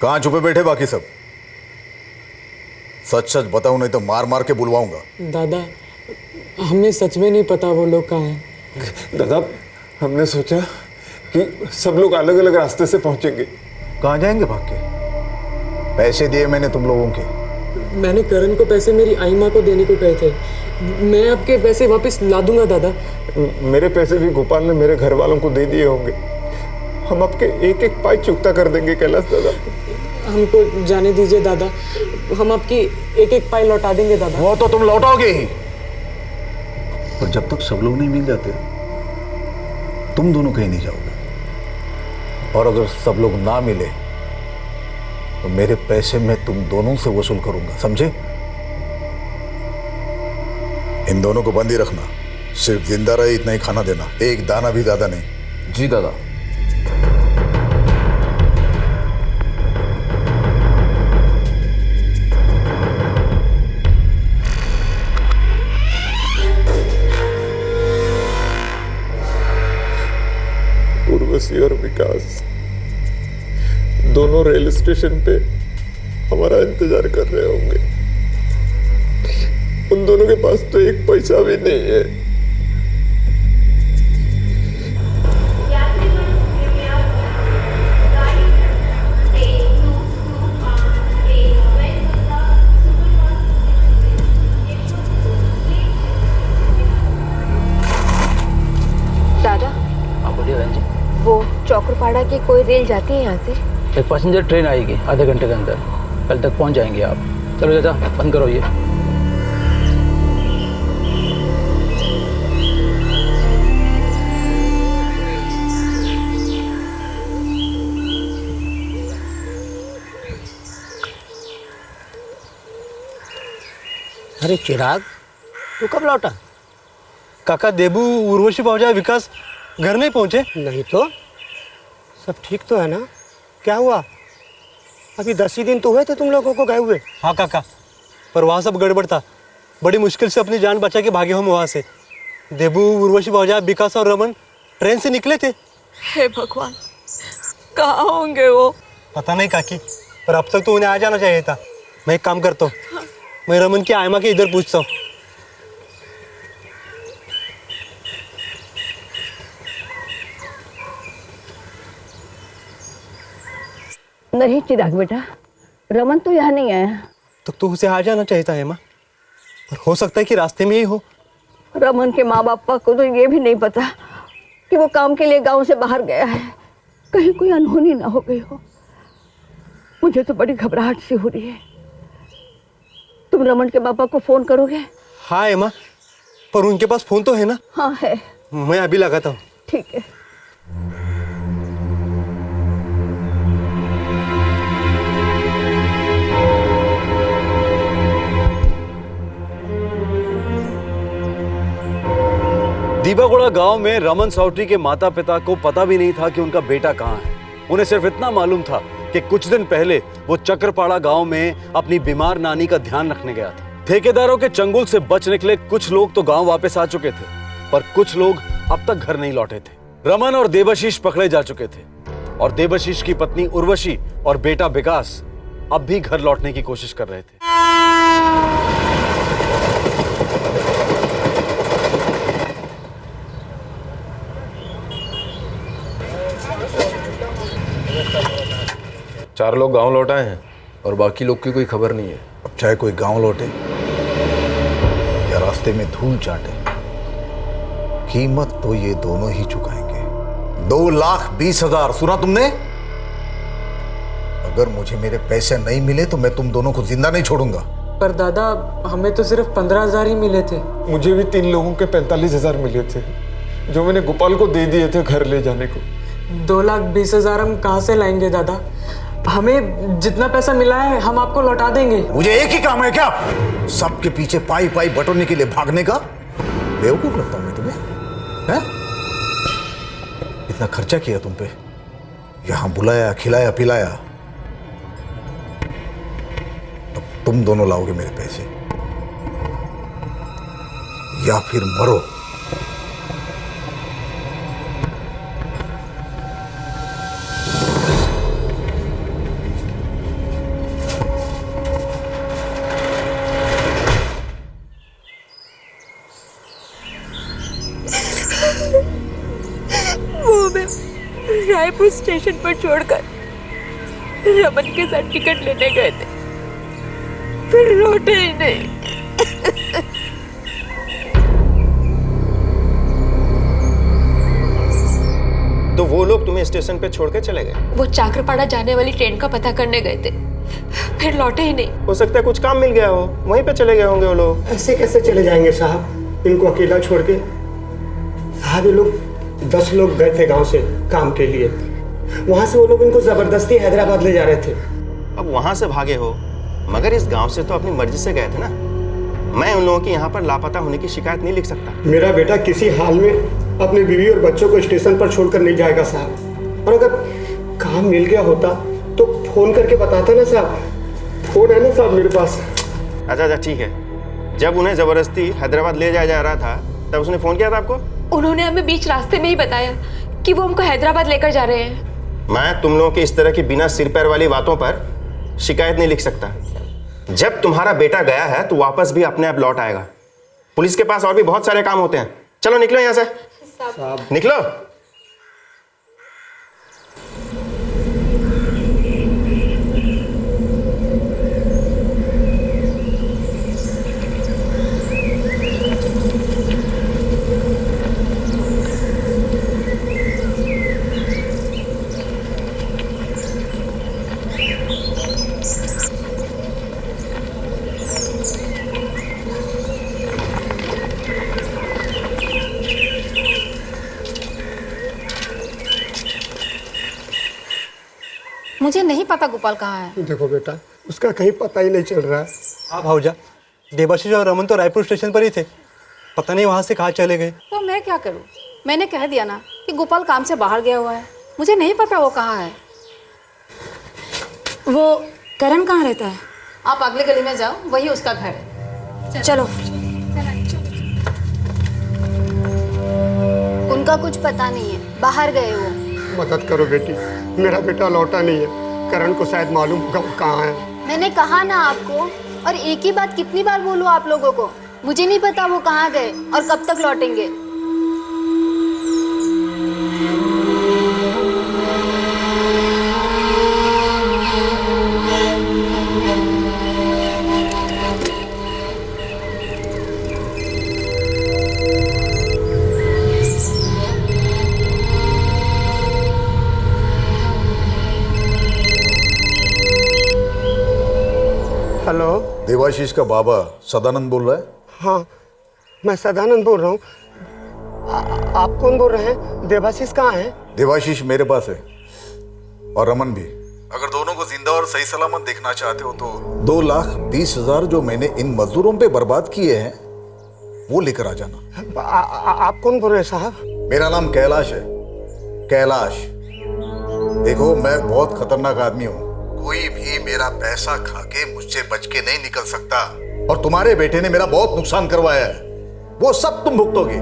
कहाँ छुपे बैठे बाकी सब? सच सच बताऊं नहीं तो मार मार के बुलवाऊंगा। दादा, हमें सच में नहीं पता वो लोग कहाँ हैं। दादा, हमने सोचा कि सब लोग अलग अलग रास्ते से पहुंचेंगे। कहाँ जाएंगे भाग के? पैसे दिए मैंने तुम लोगों के। मैंने करण को पैसे मेरी आई माँ को देने को कहे थे। मैं आपके पैसे वापस ला दूंगा दादा। मेरे पैसे भी गोपाल ने मेरे घर वालों को दे दिए होंगे। हम आपके एक एक पाई चुकता कर देंगे कैलाश दादा। हमको जाने दीजिए दादा, हम आपकी एक एक पाई लौटा देंगे दादा। वो तो तुम लौटाओगे ही। और जब तक सब लोग नहीं मिल जाते तुम दोनों कहीं नहीं जाओगे। और अगर सब लोग ना मिले तो मेरे पैसे मैं तुम दोनों से वसूल करूंगा, समझे? इन दोनों को बंदी रखना, सिर्फ जिंदा रहे इतना ही खाना देना, एक दाना भी ज्यादा नहीं। जी दादा। उर्वशी और विकास दोनों रेल स्टेशन पे हमारा इंतजार कर रहे होंगे। उन दोनों के पास तो एक पैसा भी नहीं है। दादा, हाँ बोलिए बहन जी। वो चौकरपाड़ा की कोई रेल जाती है यहाँ से? एक पैसेंजर ट्रेन आएगी आधे घंटे के अंदर, कल तक पहुँच जाएंगे आप। चलो चाचा बंद करो ये। अरे चिराग, तू कब लौटा? काका, देबू, उर्वशी भावजा, विकास घर नहीं पहुंचे? नहीं तो सब ठीक तो है ना? क्या हुआ? अभी 10 ही दिन तो हुए थे तुम लोगों को गए हुए। हाँ काका, पर वहाँ सब गड़बड़ था। बड़ी मुश्किल से अपनी जान बचा के भागे हम वहाँ से। देबू, उर्वशी भावजा, विकास और रमन ट्रेन से निकले थे। हे भगवान, कहाँ होंगे वो? पता नहीं काकी, पर अब तक तो उन्हें आ जाना चाहिए था। मैं एक काम करता हूँ, मैं रमन की आयमा के इधर पूछता हूँ। नहीं चिराग बेटा, रमन तो यहाँ नहीं आया। तो उसे आ जाना चाहिए था हेमा, पर हो सकता है कि रास्ते में ही हो। रमन के माँ बाप को तो ये भी नहीं पता कि वो काम के लिए गांव से बाहर गया है। कहीं कोई अनहोनी ना हो गई हो। मुझे तो बड़ी घबराहट सी हो रही है। तुम रमन के पापा को फोन करोगे? हाँ हेमा, पर उनके पास फोन तो है ना? हाँ है। मैं अभी लगाता हूँ। ठीक है। दीबागुड़ा गांव में रमन साउट्री के माता पिता को पता भी नहीं था कि उनका बेटा कहाँ है। उन्हें सिर्फ इतना मालूम था कि कुछ दिन पहले वो चक्रपाड़ा गांव में अपनी बीमार नानी का ध्यान रखने गया था। ठेकेदारों के चंगुल से बच निकले कुछ लोग तो गांव वापस आ चुके थे, पर कुछ लोग अब तक घर नहीं लौटे थे। रमन और देवाशीष पकड़े जा चुके थे और देवाशीष की पत्नी उर्वशी और बेटा विकास अब भी घर लौटने की कोशिश कर रहे थे। चार लोग गांव लौट आए हैं और बाकी लोग की कोई खबर नहीं है। अब चाहे कोई गांव लौटे या रास्ते में धूल चाटे, कीमत तो ये दोनों ही चुकाएंगे। 2,20,000, सुना तुमने? अगर मुझे मेरे पैसे नहीं मिले तो मैं तुम दोनों को जिंदा नहीं छोड़ूंगा। पर दादा, हमें तो सिर्फ 15,000 ही मिले थे। मुझे भी 3 लोगों के 45,000 मिले थे, जो मैंने गोपाल को दे दिए थे घर ले जाने को। 2,20,000 हम कहाँ से लाएंगे दादा? हमें जितना पैसा मिला है हम आपको लौटा देंगे। मुझे एक ही काम है क्या? सबके पीछे पाई पाई बटोरने के लिए भागने का? बेवकूफ लगता हूं मैं तुम्हें? हैं? इतना खर्चा किया तुम पे, यहां बुलाया, खिलाया, पिलाया, अब तुम दोनों लाओगे मेरे पैसे या फिर मरो। रायपुर स्टेशन पर छोड़कर रमन के साथ टिकट लेने गए थे, फिर लौटे ही नहीं। तो वो लोग तुम्हें स्टेशन पे छोड़ के चले गए? वो चाकरपाड़ा जाने वाली ट्रेन का पता करने गए थे, फिर लौटे ही नहीं। हो सकता है कुछ काम मिल गया हो, वहीं पे चले गए होंगे वो लोग। ऐसे कैसे चले जाएंगे साहब? इनको अकेला छोड़ के। साहब ये लोग 10 लोग गए थे गांव से काम के लिए, वहां से वो लोग इनको जबरदस्ती हैदराबाद ले जा रहे थे। अब वहां से भागे हो, मगर इस गांव से तो अपनी मर्जी से गए थे ना। मैं उन लोगों की यहाँ पर लापता होने की शिकायत नहीं लिख सकता। मेरा बेटा किसी हाल में अपनी बीवी और बच्चों को स्टेशन पर छोड़कर नहीं जाएगा साहब। और अगर काम मिल गया होता तो फोन करके बताता ना साहब। फोन है ना साहब मेरे पास। अच्छा ठीक है। जब उन्हें जबरदस्ती हैदराबाद ले जाया जा रहा था तब उसने फोन किया था आपको? उन्होंने हमें बीच रास्ते में ही बताया कि वो हमको हैदराबाद लेकर जा रहे हैं। मैं तुम लोगों की इस तरह की बिना सिर पैर वाली बातों पर शिकायत नहीं लिख सकता। जब तुम्हारा बेटा गया है तो वापस भी अपने आप लौट आएगा। पुलिस के पास और भी बहुत सारे काम होते हैं। चलो निकलो यहाँ से, निकलो। मुझे नहीं पता गोपाल कहाँ है। देखो बेटा, उसका कहीं पता ही नहीं चल रहा है। हाँ भाऊजा, देवाशीष और रमन तो रायपुर स्टेशन पर ही थे, पता नहीं वहाँ से कहाँ चले गए। तो मैं क्या करूँ? मैंने कह दिया ना कि गोपाल काम से बाहर गया हुआ है, मुझे नहीं पता वो कहाँ है। वो करण कहाँ रहता है? आप अगले गली में जाओ, वही उसका घर है। चलो। उनका कुछ पता नहीं है, बाहर गए वो। मदद करो बेटी, मेरा बेटा लौटा नहीं है। करण को शायद मालूम होगा वो कहाँ है। मैंने कहा ना आपको, और एक ही बात कितनी बार बोलूं आप लोगों को, मुझे नहीं पता वो कहाँ गए और कब तक लौटेंगे। हेलो, देवाशीष का बाबा सदानंद बोल रहा है? हाँ, मैं सदानंद बोल रहा हूँ। आप कौन बोल रहे हैं? देवाशीष कहाँ है? देवाशीष मेरे पास है, और रमन भी। अगर दोनों को जिंदा और सही सलामत देखना चाहते हो तो 2,20,000 जो मैंने इन मजदूरों पे बर्बाद किए हैं वो लेकर आ जाना। आप कौन बोल रहे हैं साहब? मेरा नाम कैलाश है, कैलाश। देखो, मैं बहुत खतरनाक आदमी हूँ, कोई भी मेरा पैसा खा के मुझसे बच के नहीं निकल सकता। और तुम्हारे बेटे ने मेरा बहुत नुकसान करवाया है, वो सब तुम भुगतोगे।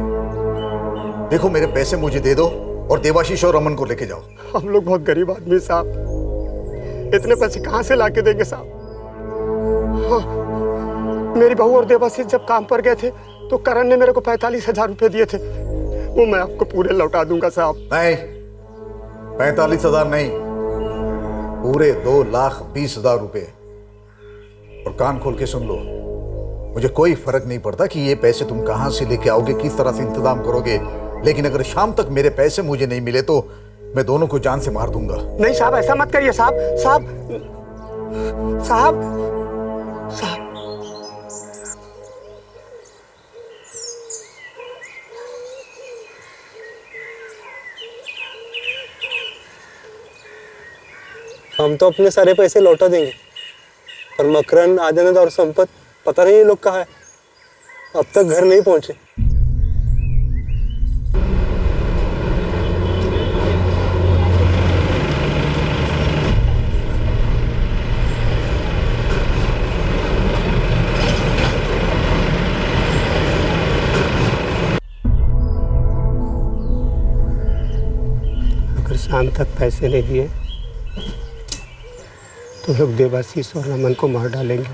देखो, मेरे पैसे मुझे दे दो और देवाशीष और रमन को लेके जाओ। हम लोग बहुत गरीब आदमी साहब, इतने पैसे कहाँ से लाके देंगे साहब? हाँ, मेरी बहू और देवाशीष जब काम पर गए थे तो करण ने मेरे को 45,000 रुपए दिए थे, वो मैं आपको पूरे लौटा दूंगा साहब। नहीं, 45,000 नहीं, पूरे 2,20,000 रुपए। और कान खोल के सुन लो, मुझे कोई फर्क नहीं पड़ता कि ये पैसे तुम कहां से लेके आओगे, किस तरह से इंतजाम करोगे, लेकिन अगर शाम तक मेरे पैसे मुझे नहीं मिले तो मैं दोनों को जान से मार दूंगा। नहीं साहब, ऐसा मत करिए साहब। साहब साहब साहब हम तो अपने सारे पैसे लौटा देंगे, पर मकरन, आदिनाथ और संपत पता नहीं ये लोग कहाँ है, अब तक घर नहीं पहुंचे। अगर शाम तक पैसे नहीं दिए तो लोग देवाशीष और रमन को मार डालेंगे।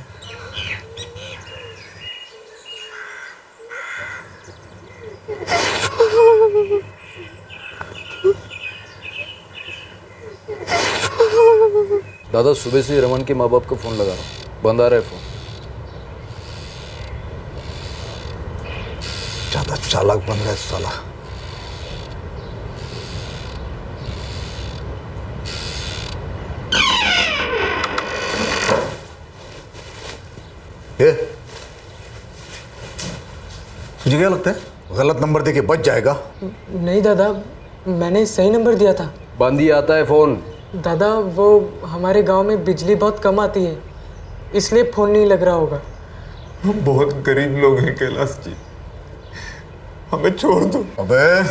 दादा, सुबह से रमन के माँ बाप को फोन लगा रहा हूँ, बंद आ रहा है फोन। ज्यादा चालाक बन रहा है साला। मुझे क्या लगता है गलत नंबर देके बच जाएगा? नहीं दादा, मैंने सही नंबर दिया था। बंद ही आता है फोन। दादा वो हमारे गांव में बिजली बहुत कम आती है, इसलिए फोन नहीं लग रहा होगा। हम बहुत गरीब लोग हैं कैलाश जी, हमें छोड़ दो। अबे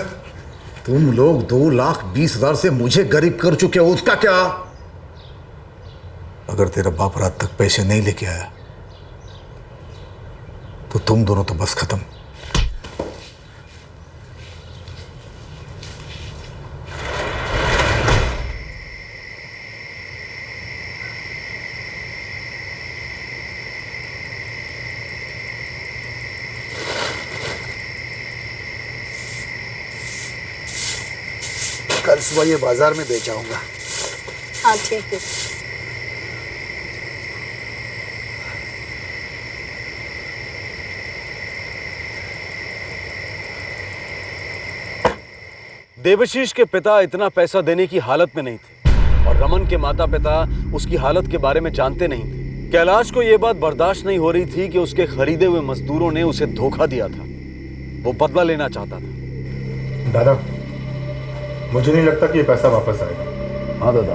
तुम लोग 2,20,000 से मुझे गरीब कर चुके हो, उसका क्या? अगर तेरा बाप रात तक पैसे नहीं लेके आया तो तुम दोनों तो बस खत्म। कल सुबह ये बाजार में बेच आऊंगा। हाँ ठीक है। देवशीष के पिता इतना पैसा देने की हालत में नहीं थे और रमन के माता पिता उसकी हालत के बारे में जानते नहीं थे। कैलाश को यह बात बर्दाश्त नहीं हो रही थी कि उसके खरीदे हुए मजदूरों ने उसे धोखा दिया था। वो बदला लेना चाहता था। दादा, मुझे नहीं लगता कि ये पैसा वापस आएगा। हाँ दादा,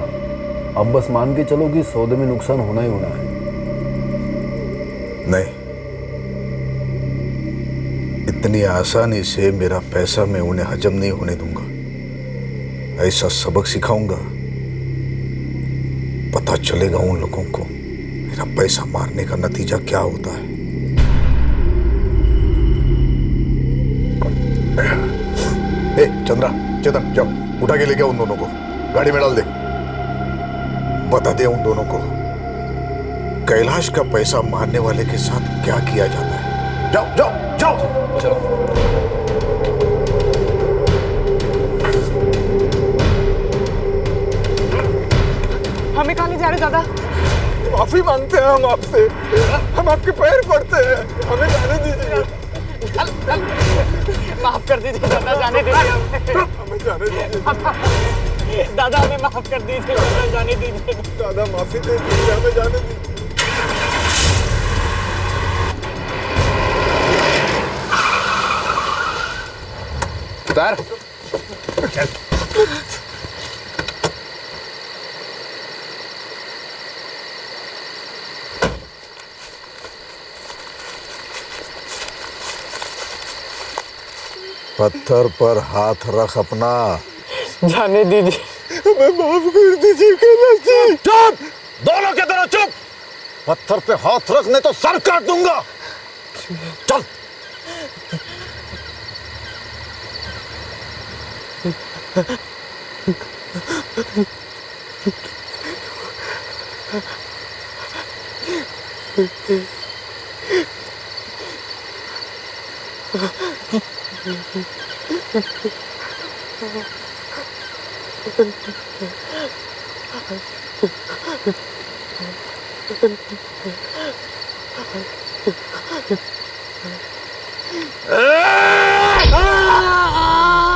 अब बस मान के चलो कि सौदे में नुकसान होना ही होना है। नहीं, इतनी आसानी से मेरा पैसा मैं उन्हें हजम नहीं होने दूंगा। ऐसा सबक सिखाऊंगा, पता चलेगा उन लोगों को मेरा पैसा मारने का नतीजा क्या होता है। ए, चंद्रा, चेतन, जाओ उठा के लेके उन दोनों को गाड़ी में डाल दे। बता दे उन दोनों को कैलाश का पैसा मारने वाले के साथ क्या किया जाता है। जाओ जाओ जाओ। चलो। हमें कहाँ ले जा रहे दादा? माफी मांगते हैं हम आपसे, हम आपके पैर पड़ते हैं, हमें जाने दीजिए। माफ कर दीजिए दादा, जाने दीजिए। हमें जाने दीजिए दादा, हमें माफ कर दीजिए दादा, जाने दीजिए। दादा माफी दे दीजिए, हमें जाने दीजिए। उतार। पत्थर पर हाथ रख अपना। जाने दीजिए, हमें माफ कर दीजिए कैलाश जी। चुप, दोनों के दोनों चुप। पत्थर पे हाथ रख नहीं तो सर काट दूंगा। चल।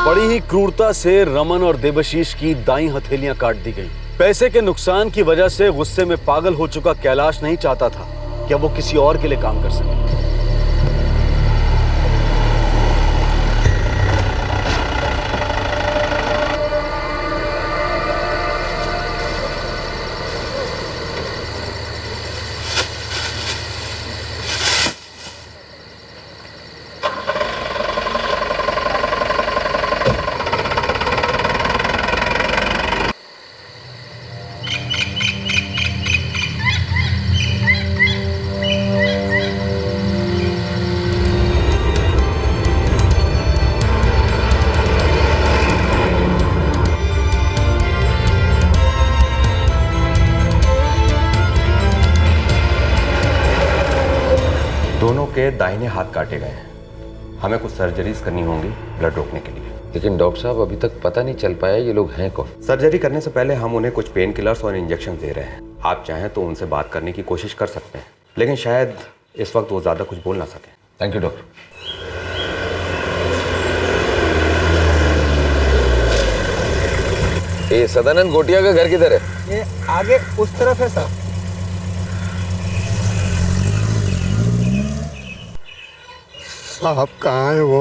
बड़ी ही क्रूरता से रमन और देवशीष की दाईं हथेलियां काट दी गई। पैसे के नुकसान की वजह से गुस्से में पागल हो चुका कैलाश नहीं चाहता था कि वो किसी और के लिए काम कर सके। दोनों के दाहिने हाथ काटे गए हैं। हमें कुछ सर्जरीज करनी होंगी ब्लड रोकने के लिए। लेकिन डॉक्टर साहब अभी तक पता नहीं चल पाया ये लोग हैं कौन। सर्जरी करने से पहले हम उन्हें कुछ पेन किलर्स और इंजेक्शन दे रहे हैं। आप चाहें तो उनसे बात करने की कोशिश कर सकते हैं, लेकिन शायद इस वक्त वो ज़्यादा कुछ बोल ना सकें। Thank you doctor. ये सदानंद गोटिया का घर किधर है? ये आगे उस तरफ है सर। साहब कहाँ है वो?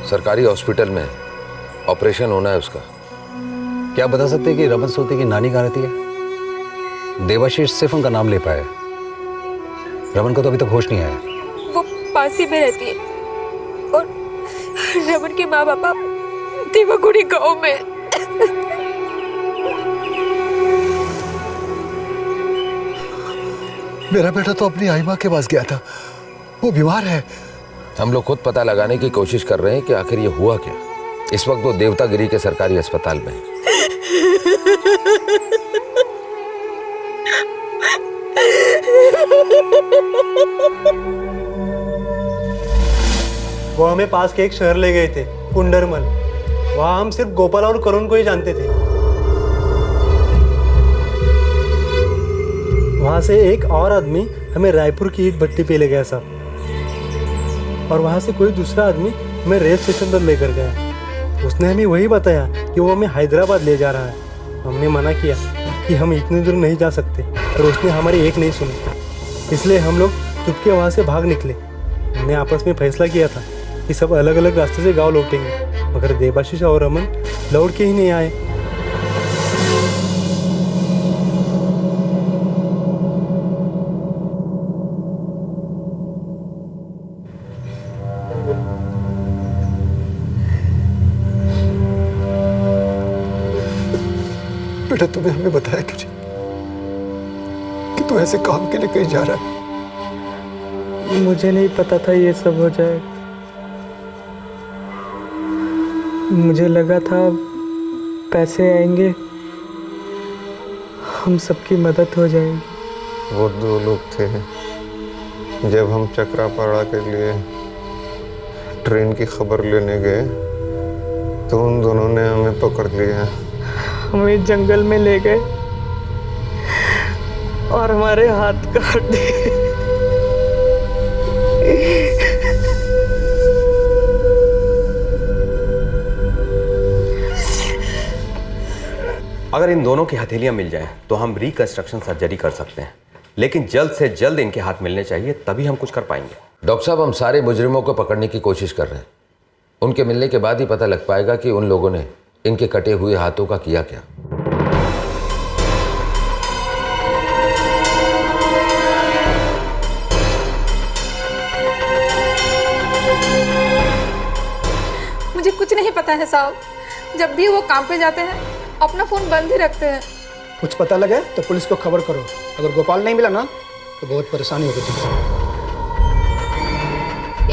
सरकारी हॉस्पिटल में ऑपरेशन होना है उसका। क्या बता सकते हैं कि रमन सोती की नानी कहाँ रहती है? देवाशीष सिर्फ उनका नाम ले पाए, रमन को तो अभी तक होश नहीं आया। वो पास ही में रहती है और रमन के माँ बापा देवागुड़ी गांव में। मेरा बेटा तो अपनी आई माँ के पास गया था, वो बीमार है। हम लोग खुद पता लगाने की कोशिश कर रहे हैं कि आखिर ये हुआ क्या। इस वक्त वो देवतागिरी के सरकारी अस्पताल में है। वो हमें पास के एक शहर ले गए थे, कुंडरमल। वहाँ हम सिर्फ गोपाल और करुण को ही जानते थे। वहाँ से एक और आदमी हमें रायपुर की ईट भट्टी पे ले गया साहब, और वहाँ से कोई दूसरा आदमी हमें रेल स्टेशन पर लेकर गया। उसने हमें वही बताया कि वो हमें हैदराबाद ले जा रहा है। हमने मना किया कि हम इतनी दूर नहीं जा सकते, और उसने हमारी एक नहीं सुनी। इसलिए हम लोग चुपके वहाँ से भाग निकले। हमने आपस में फैसला किया था कि सब अलग अलग रास्ते से गाँव लौटेंगे, मगर देवाशीष और रमन लौट के ही नहीं आए। बेटा तुम्हें हमें बताया क्यों नहीं कि तू ऐसे काम के लिए कहीं जा रहा है? मुझे नहीं पता था ये सब हो जाएगा। मुझे लगा था पैसे आएंगे, हम सबकी मदद हो जाएगी। वो दो लोग थे, जब हम चक्रापाड़ा के लिए ट्रेन की खबर लेने गए तो उन दोनों ने हमें पकड़ लिया। हमें जंगल में ले गए और हमारे हाथ काट दिए। अगर इन दोनों की हथेलियां मिल जाएं तो हम रिकंस्ट्रक्शन सर्जरी कर सकते हैं, लेकिन जल्द से जल्द इनके हाथ मिलने चाहिए, तभी हम कुछ कर पाएंगे। डॉक्टर साहब, हम सारे मुजरिमों को पकड़ने की कोशिश कर रहे हैं। उनके मिलने के बाद ही पता लग पाएगा कि उन लोगों ने इनके कटे हुए हाथों का किया क्या। मुझे कुछ नहीं पता है साहब। जब भी वो काम पे जाते हैं अपना फोन बंद ही रखते हैं। कुछ पता लगे तो पुलिस को खबर करो। अगर गोपाल नहीं मिला ना तो बहुत परेशानी होगी तुमको।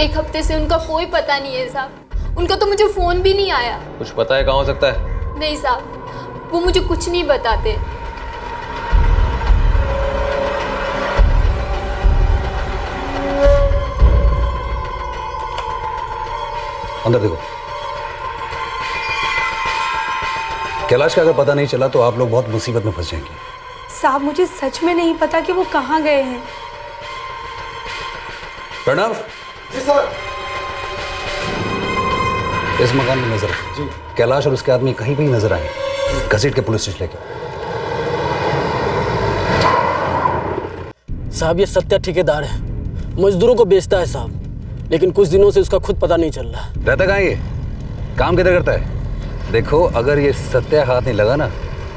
एक हफ्ते से उनका कोई पता नहीं है साहब। उनका तो मुझे फोन भी नहीं आया। कुछ पता है कहाँ हो सकता है? नहीं साहब, वो मुझे कुछ नहीं बताते। अंदर देखो। कैलाश का अगर पता नहीं चला तो आप लोग बहुत मुसीबत में फंस जाएंगे। साहब मुझे सच में नहीं पता कि वो कहाँ गए हैं। प्रणव, जी सर। इस मकान में नजर जी। कैलाश और उसके आदमी कहीं भी नजर आए, घसीट के पुलिस स्टेशन लेके। साहब ये सत्या ठेकेदार है, मजदूरों को बेचता है साहब, लेकिन कुछ दिनों से उसका खुद पता नहीं चल रहा। रहता कहाँ ये? काम किधर करता है? देखो अगर ये सत्या हाथ नहीं लगा ना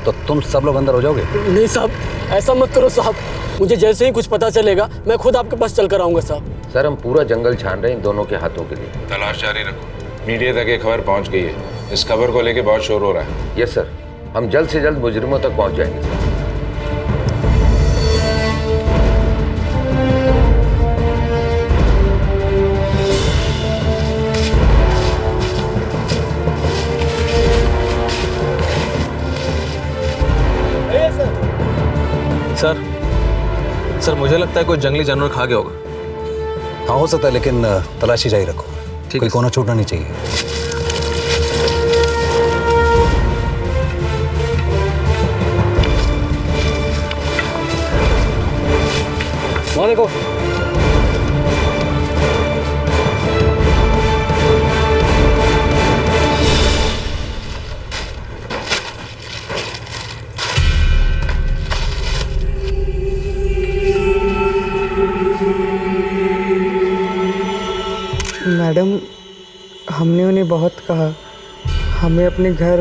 तो तुम सब लोग अंदर हो जाओगे। नहीं साहब, ऐसा मत करो साहब। मुझे जैसे ही कुछ पता चलेगा मैं खुद आपके पास चल कर आऊंगा साहब। सर, हम पूरा जंगल छान रहे हैं इन दोनों के हाथों के लिए। तलाश जारी रखो। मीडिया तक ये खबर पहुंच गई है। इस खबर को लेके बहुत शोर हो रहा है। यस सर, हम जल्द से जल्द मुजरिमों तक पहुंच जाएंगे सर। सर मुझे लगता है कोई जंगली जानवर खा गया होगा। हाँ हो सकता है, लेकिन तलाशी जारी रखो। कोई कोना छूटना नहीं चाहिए। वहाँ देखो। हमने उन्हें बहुत कहा, हमें अपने घर,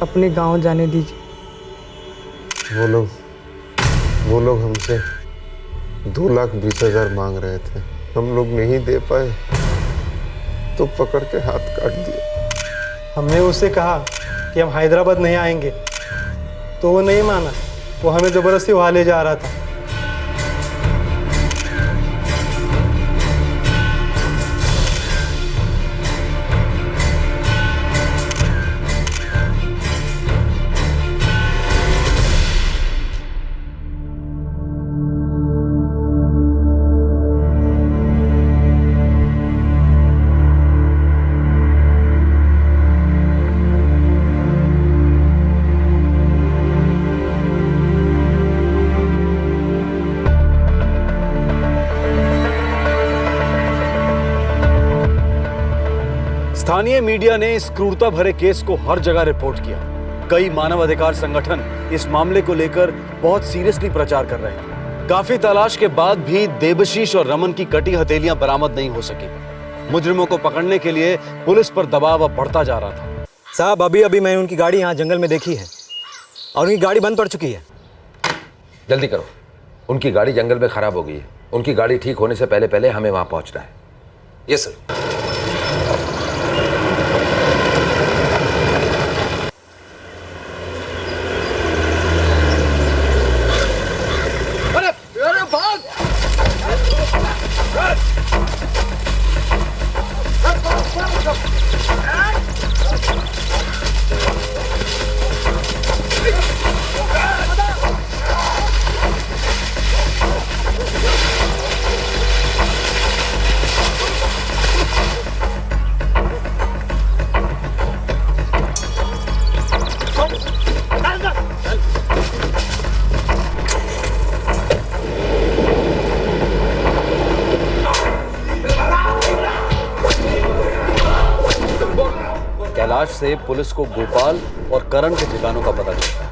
अपने गांव जाने दीजिए। वो लोग हमसे 2,20,000 मांग रहे थे, हम लोग नहीं दे पाए तो पकड़ के हाथ काट दिए। हमने उससे कहा कि हम हैदराबाद नहीं आएंगे, तो वो नहीं माना, वो हमें ज़बरदस्ती वहाँ ले जा रहा था। स्थानीय मीडिया ने इस क्रूरता भरे केस को हर जगह रिपोर्ट किया। कई मानवाधिकार संगठन इस मामले को लेकर बहुत सीरियसली प्रचार कर रहे थे। काफी तलाश के बाद भी देबशीष और रमन की कटी हथेलियां बरामद नहीं हो सकी। मुजरिमों को पकड़ने के लिए पुलिस पर दबाव अब बढ़ता जा रहा था। साहब, अभी मैंने उनकी गाड़ी यहाँ जंगल में देखी है और उनकी गाड़ी बंद पड़ चुकी है। जल्दी करो, उनकी गाड़ी जंगल में खराब हो गई है। उनकी गाड़ी ठीक होने से पहले पहले हमें वहां पहुंचना है। Yes sir. कैलाश से पुलिस को गोपाल और करण के ठिकानों का पता चलता है।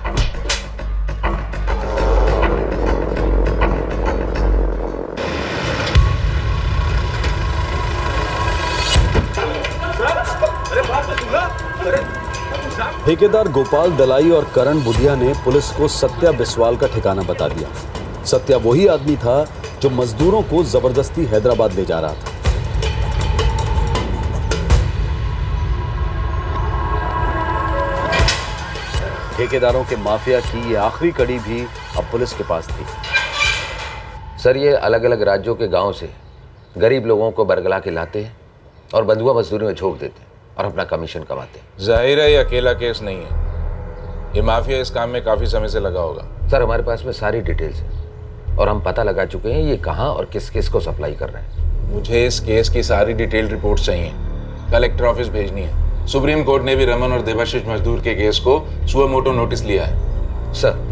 ठेकेदार गोपाल दलाई और करण बुधिया ने पुलिस को सत्या बिस्वाल का ठिकाना बता दिया। सत्या वही आदमी था जो मजदूरों को जबरदस्ती हैदराबाद ले जा रहा था। ठेकेदारों के माफिया की ये आखिरी कड़ी भी अब पुलिस के पास थी। सर, ये अलग अलग राज्यों के गांव से गरीब लोगों को बरगला के लाते हैं और बंधुआ मजदूरी में झोंक देते हैं और अपना कमीशन कमाते हैं। जाहिर है ये अकेला केस नहीं है, ये माफिया इस काम में काफी समय से लगा होगा। सर, हमारे पास में सारी डिटेल्स है और हम पता लगा चुके हैं ये कहाँ और किस किस को सप्लाई कर रहे हैं। मुझे इस केस की सारी डिटेल रिपोर्ट चाहिए, कलेक्टर ऑफिस भेजनी है। सुप्रीम कोर्ट ने भी रमन और देवाशीष मजदूर के केस को सुओ मोटो नोटिस लिया है। सर,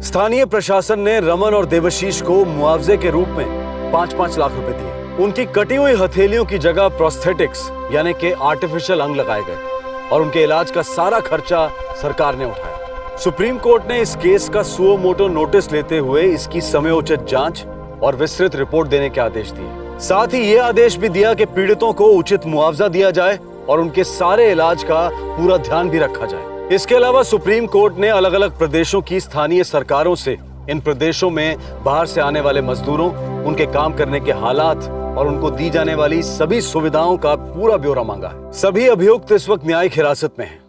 स्थानीय प्रशासन ने रमन और देवशीष को मुआवजे के रूप में 5-5 लाख रुपए दिए। उनकी कटी हुई हथेलियों की जगह प्रोस्थेटिक्स यानी कि आर्टिफिशियल अंग लगाए गए और उनके इलाज का सारा खर्चा सरकार ने उठाया। सुप्रीम कोर्ट ने इस केस का सुओ मोटो नोटिस लेते हुए इसकी समयोचित जांच और विस्तृत रिपोर्ट देने के आदेश दिए। साथ ही यह आदेश भी दिया कि पीड़ितों को उचित मुआवजा दिया जाए और उनके सारे इलाज का पूरा ध्यान भी रखा जाए। इसके अलावा सुप्रीम कोर्ट ने अलग अलग प्रदेशों की स्थानीय सरकारों से इन प्रदेशों में बाहर से आने वाले मजदूरों, उनके काम करने के हालात और उनको दी जाने वाली सभी सुविधाओं का पूरा ब्यौरा मांगा है। सभी अभियुक्त इस वक्त न्यायिक हिरासत में हैं।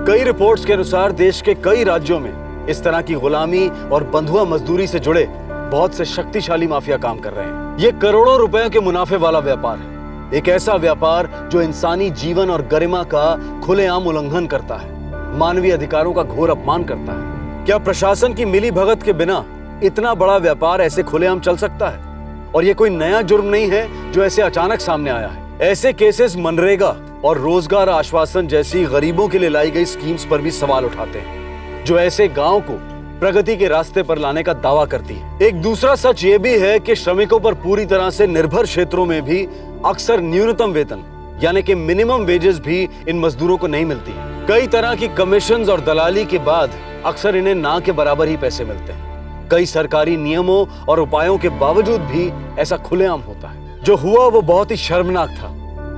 कई रिपोर्ट्स के अनुसार देश के कई राज्यों में इस तरह की गुलामी और बंधुआ मजदूरी से जुड़े बहुत से शक्तिशाली माफिया काम कर रहे हैं। ये करोड़ों रुपए के मुनाफे वाला व्यापार है, एक ऐसा व्यापार जो इंसानी जीवन और गरिमा का खुलेआम उल्लंघन करता है, मानवीय अधिकारों का घोर अपमान करता है। क्या प्रशासन की मिली भगत के बिना इतना बड़ा व्यापार ऐसे खुलेआम चल सकता है? और ये कोई नया जुर्म नहीं है जो ऐसे अचानक सामने आया है। ऐसे केसेस मनरेगा और रोजगार आश्वासन जैसी गरीबों के लिए लाई गई स्कीम्स पर भी सवाल उठाते हैं, जो ऐसे गांव को प्रगति के रास्ते पर लाने का दावा करती है। एक दूसरा सच ये भी है कि श्रमिकों पर पूरी तरह से निर्भर क्षेत्रों में भी अक्सर न्यूनतम वेतन यानी कि मिनिमम वेजेस भी इन मजदूरों को नहीं मिलती है। कई तरह की कमीशंस और दलाली के बाद अक्सर इन्हें ना के बराबर ही पैसे मिलते हैं। कई सरकारी नियमों और उपायों के बावजूद भी ऐसा खुलेआम होता है। जो हुआ वो बहुत ही शर्मनाक था,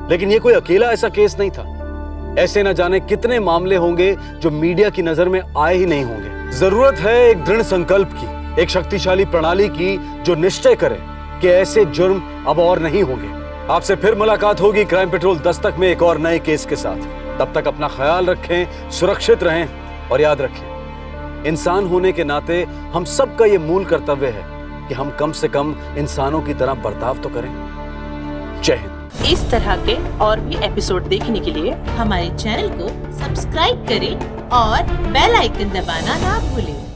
लेकिन ये कोई अकेला ऐसा केस नहीं था। ऐसे न जाने कितने मामले होंगे जो मीडिया की नजर में आए ही नहीं होंगे। जरूरत है एक दृढ़ संकल्प की, एक शक्तिशाली प्रणाली की जो निश्चय करे कि ऐसे जुर्म अब और नहीं होंगे। आपसे फिर मुलाकात होगी क्राइम पेट्रोल दस्तक में एक और नए केस के साथ। तब तक अपना ख्याल रखें, सुरक्षित रहें और याद रखें, इंसान होने के नाते हम सबका ये मूल कर्तव्य है कि हम कम से कम इंसानों की तरह बर्ताव तो करें। जय हिंद। इस तरह के और भी एपिसोड देखने के लिए हमारे चैनल को सब्सक्राइब करें और बेल आइकन दबाना ना भूलें।